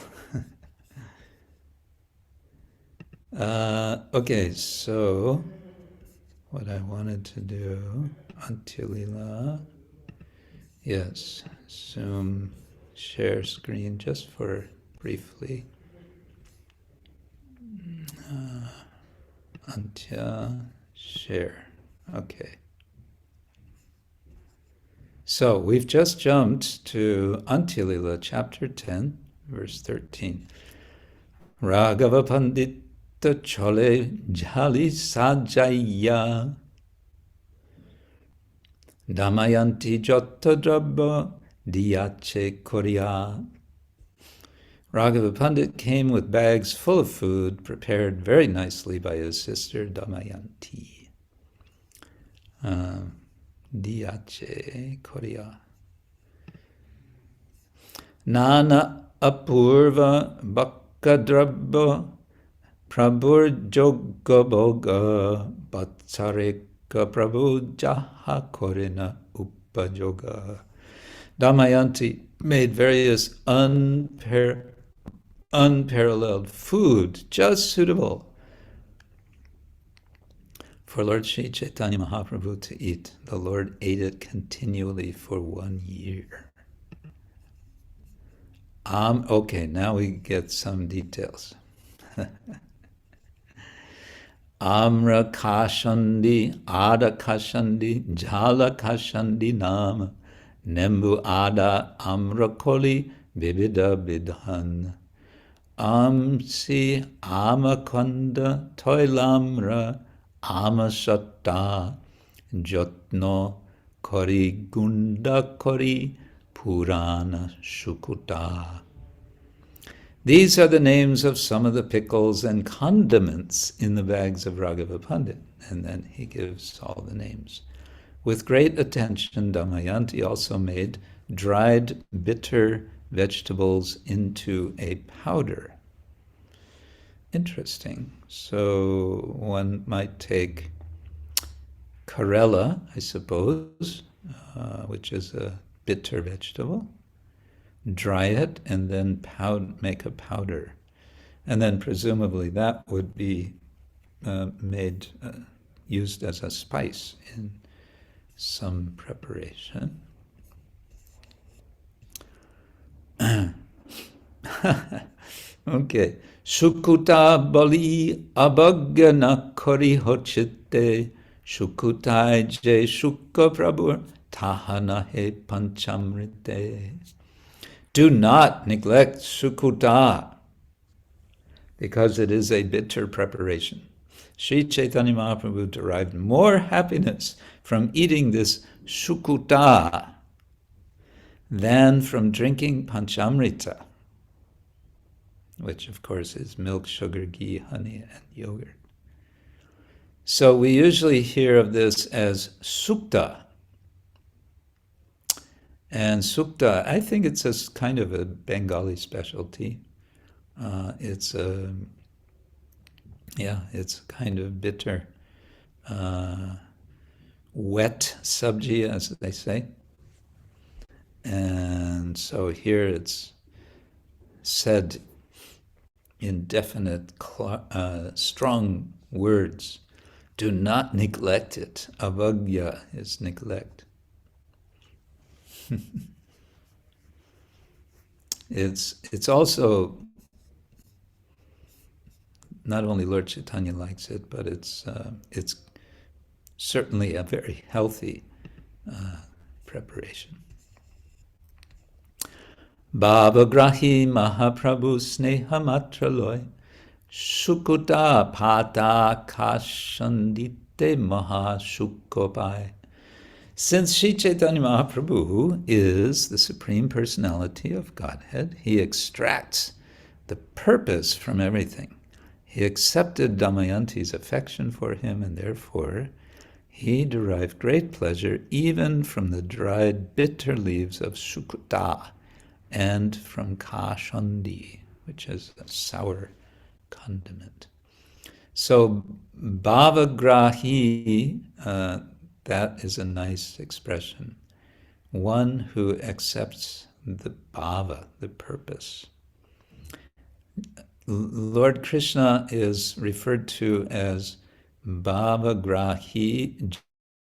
Okay, so what I wanted to do, Antilila, yes, Zoom, share screen just for briefly. Antya, share, okay. So we've just jumped to Antilila, chapter 10, verse 13. Raghava Pandita Chole Jali Sajaya Damayanti Jottadrabba Diyache Korya. Raghava Pandit came with bags full of food prepared very nicely by his sister Damayanti. Diyache Korya. Nana Apurva Bhakkadrabba Prabhur Jogaboga Bhatsareka Prabhu Jaha Korina Upajoga. Damayanti made various unparalleled food, just suitable for Lord Sri Chaitanya Mahaprabhu to eat. The Lord ate it continually for 1 year. Okay, now we get some details. Amra kashandi, ada kashandi, jala kashandi nama, nembu ada amra koli, bibida bidhan. Amsi amakonda toilamra amasatta, jotno kori gunda kori, Purana Shukuta. These are the names of some of the pickles and condiments in the bags of Raghava Pandit. And then he gives all the names. With great attention, Damayanti also made dried bitter vegetables into a powder. Interesting. So one might take Karela, I suppose, which is a bitter vegetable, dry it, and then make a powder. And then presumably that would be used as a spice in some preparation. Okay. Shukuta bali abhagyana kori hochite, shukutai je shukka prabhur tahana he panchamrite. Do not neglect sukuta, because it is a bitter preparation. Sri Chaitanya Mahaprabhu derived more happiness from eating this sukuta than from drinking panchamrita, which of course is milk, sugar, ghee, honey, and yogurt. So we usually hear of this as sukta. And sukta, I think it's a kind of a Bengali specialty. It's kind of bitter, wet sabji, as they say. And so here it's said in definite, strong words. Do not neglect it. Avagya is neglect. It's also, not only Lord Chaitanya likes it, but it's certainly a very healthy preparation. Bhavagrahi Mahaprabhu Snehamatraloy Shukuta Pata Kashandite Mahashukopai. Since Sri Chaitanya Mahaprabhu is the Supreme Personality of Godhead, he extracts the purpose from everything. He accepted Damayanti's affection for him, and therefore he derived great pleasure even from the dried bitter leaves of Shukuta and from Kashandi, which is a sour condiment. So Bhavagrahi, That is a nice expression. One who accepts the bhava, the purpose. Lord Krishna is referred to as bhava-grahi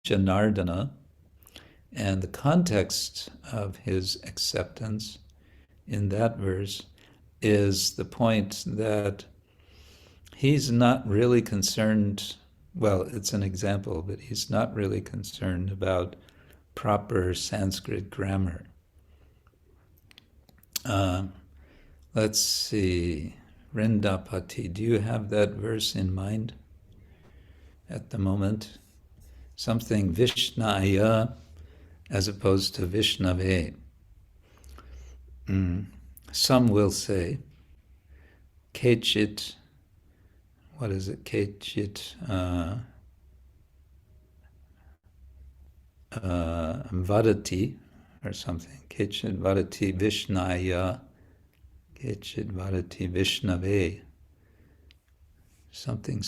Janardana, and the context of his acceptance in that verse is the point that he's not really concerned, well, it's an example, but he's not really concerned about proper Sanskrit grammar. Let's see, Vrindapati, do you have that verse in mind at the moment? Something Vishnaya as opposed to Vishnave. Some will say, Kechit, what is it? Kechit Vadati or something. Kechit Vadati Vishnaya, Kechit Vadati Vishnave. Something,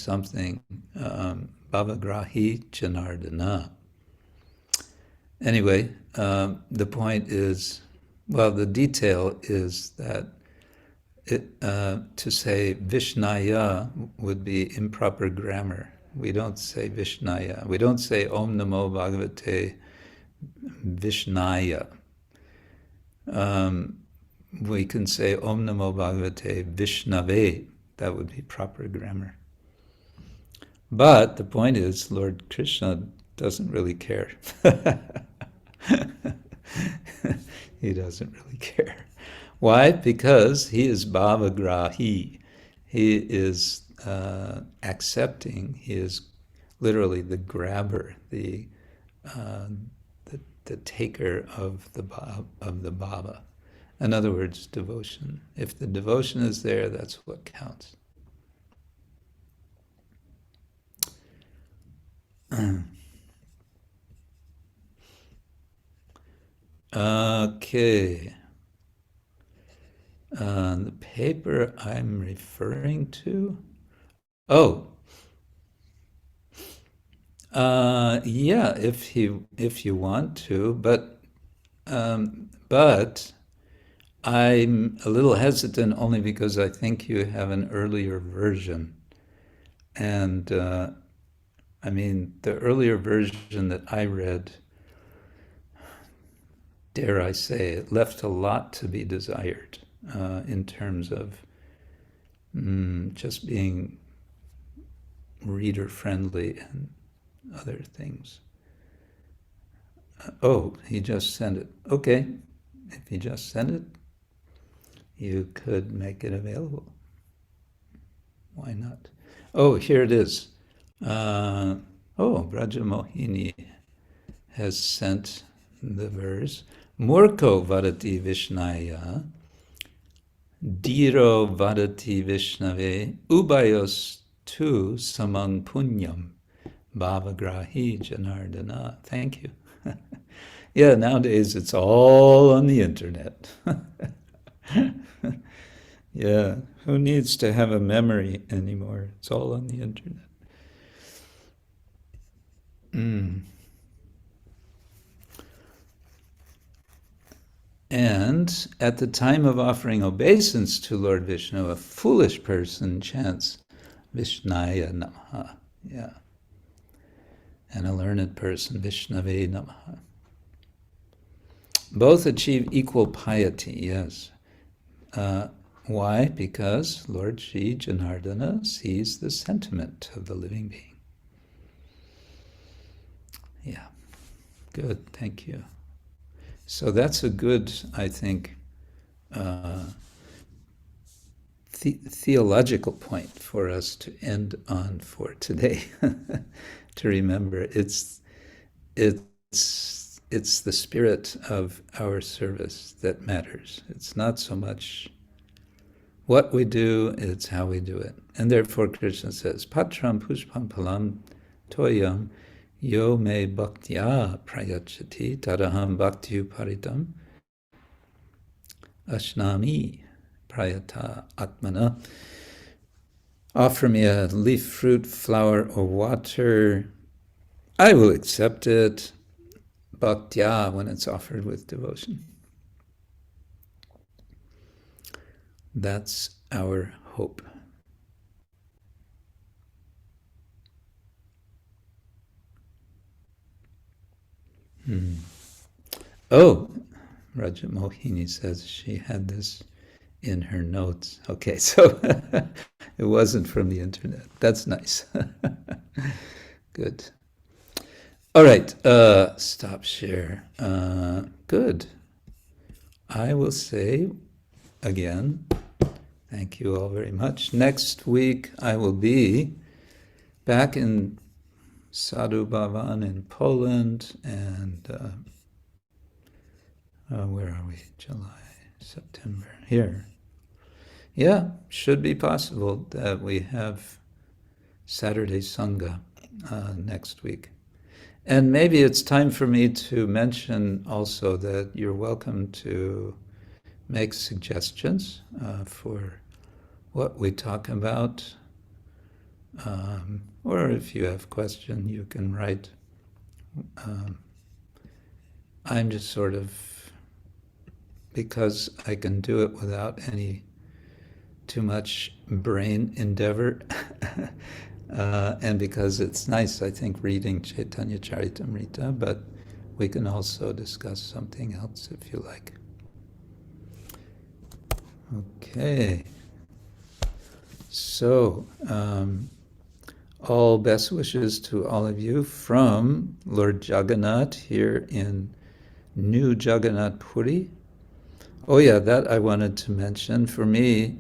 Bhavagrahi Janardana. Anyway, the point is, well, the detail is that to say Vishnaya would be improper grammar. We don't say Vishnaya. We don't say Om Namo Bhagavate Vishnaya. We can say Om Namo Bhagavate Vishnave. That would be proper grammar. But the point is, Lord Krishna doesn't really care. He doesn't really care. Why? Because he is bhavagrahi. He is accepting. He is literally the grabber, the taker of the bhava. In other words, devotion. If the devotion is there, that's what counts. Okay. The paper I'm referring to. Yeah, if you want to, but I'm a little hesitant only because I think you have an earlier version, and I mean the earlier version that I read, dare I say, it left a lot to be desired in terms of just being reader-friendly and other things. Oh, he just sent it. Okay, if he just sent it, you could make it available. Why not? Oh, here it is. Brajamohini has sent the verse. Murko vadati Vishnaya, Diro vadati Vishnave, Ubayos tu samang punyam, bhavagrahi janardana. Thank you. Yeah, nowadays it's all on the internet. Yeah, who needs to have a memory anymore? It's all on the internet. And at the time of offering obeisance to Lord Vishnu, a foolish person chants Vishnaya Namaha. Yeah. And a learned person, Vishnave Namaha. Both achieve equal piety, yes. Why? Because Lord Shri Janardana sees the sentiment of the living being. Yeah. Good, thank you. So that's a good, I think, theological point for us to end on for today. To remember, it's the spirit of our service that matters. It's not so much what we do, it's how we do it. And therefore Krishna says, Patram pushpam palam toyam yo me bhaktya prayachati tadaham bhakti uparitam ashnami prayata atmana. Offer me a leaf, fruit, flower, or water. I will accept it, bhaktya, when it's offered with devotion. That's our hope. Oh, Rajat Mohini says she had this in her notes. Okay, so it wasn't from the internet. That's nice. Good. All right, stop share. Good. I will say again, thank you all very much. Next week I will be back in Sadhu Bhavan in Poland, and where are we? July, September, here. Yeah, should be possible that we have Saturday Sanga next week. And maybe it's time for me to mention also that you're welcome to make suggestions for what we talk about. Or if you have a question, you can write. I'm just sort of, because I can do it without any too much brain endeavor, and because it's nice, I think, reading Chaitanya Charitamrita, but we can also discuss something else if you like. Okay. So, all best wishes to all of you from Lord Jagannath here in New Jagannath Puri. Oh yeah, that I wanted to mention. For me,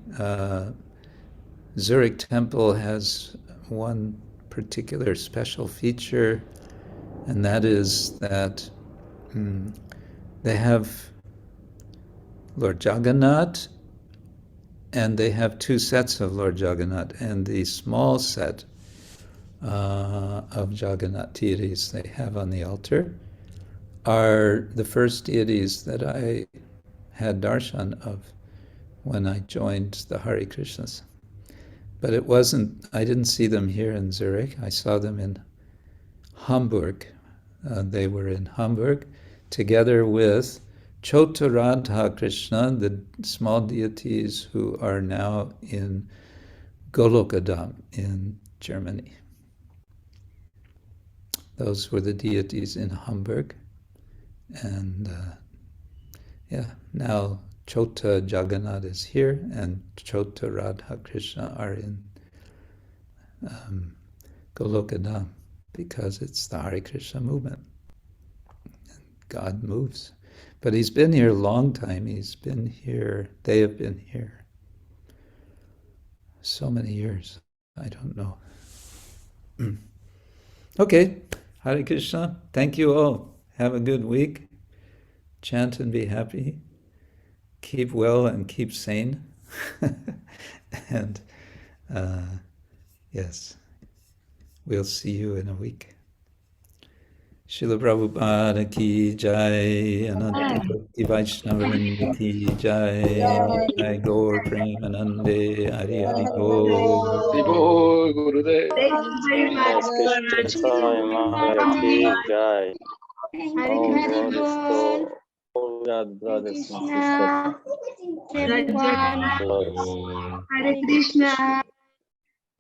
Zurich Temple has one particular special feature, and that is that they have Lord Jagannath, and they have two sets of Lord Jagannath, and the small set of Jagannath deities they have on the altar are the first deities that I had darshan of when I joined the Hare Krishnas. But it wasn't, I didn't see them here in Zurich. I saw them in Hamburg. They were in Hamburg together with Chota Radha Krishna, the small deities who are now in Golokadam in Germany. Those were the deities in Hamburg. And now Chota Jagannath is here, and Chota Radha Krishna are in Golokadam, because it's the Hare Krishna movement. And God moves. But he's been here a long time. He's been here, they have been here so many years. I don't know. Okay, Hare Krishna. Thank you all. Have a good week. Chant and be happy. Keep well and keep sane. And yes, we'll see you in a week. Srila Prabhupada ki jai, Ananta Bhakti Vaishnava Vrinda ki jai, Jai Gaur Premanande, Hari Hari Bol. Vivo Gurudev. Krishna Maharaj ki jai. All glories to all God brothers and sisters. Hare Krishna.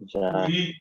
Jai.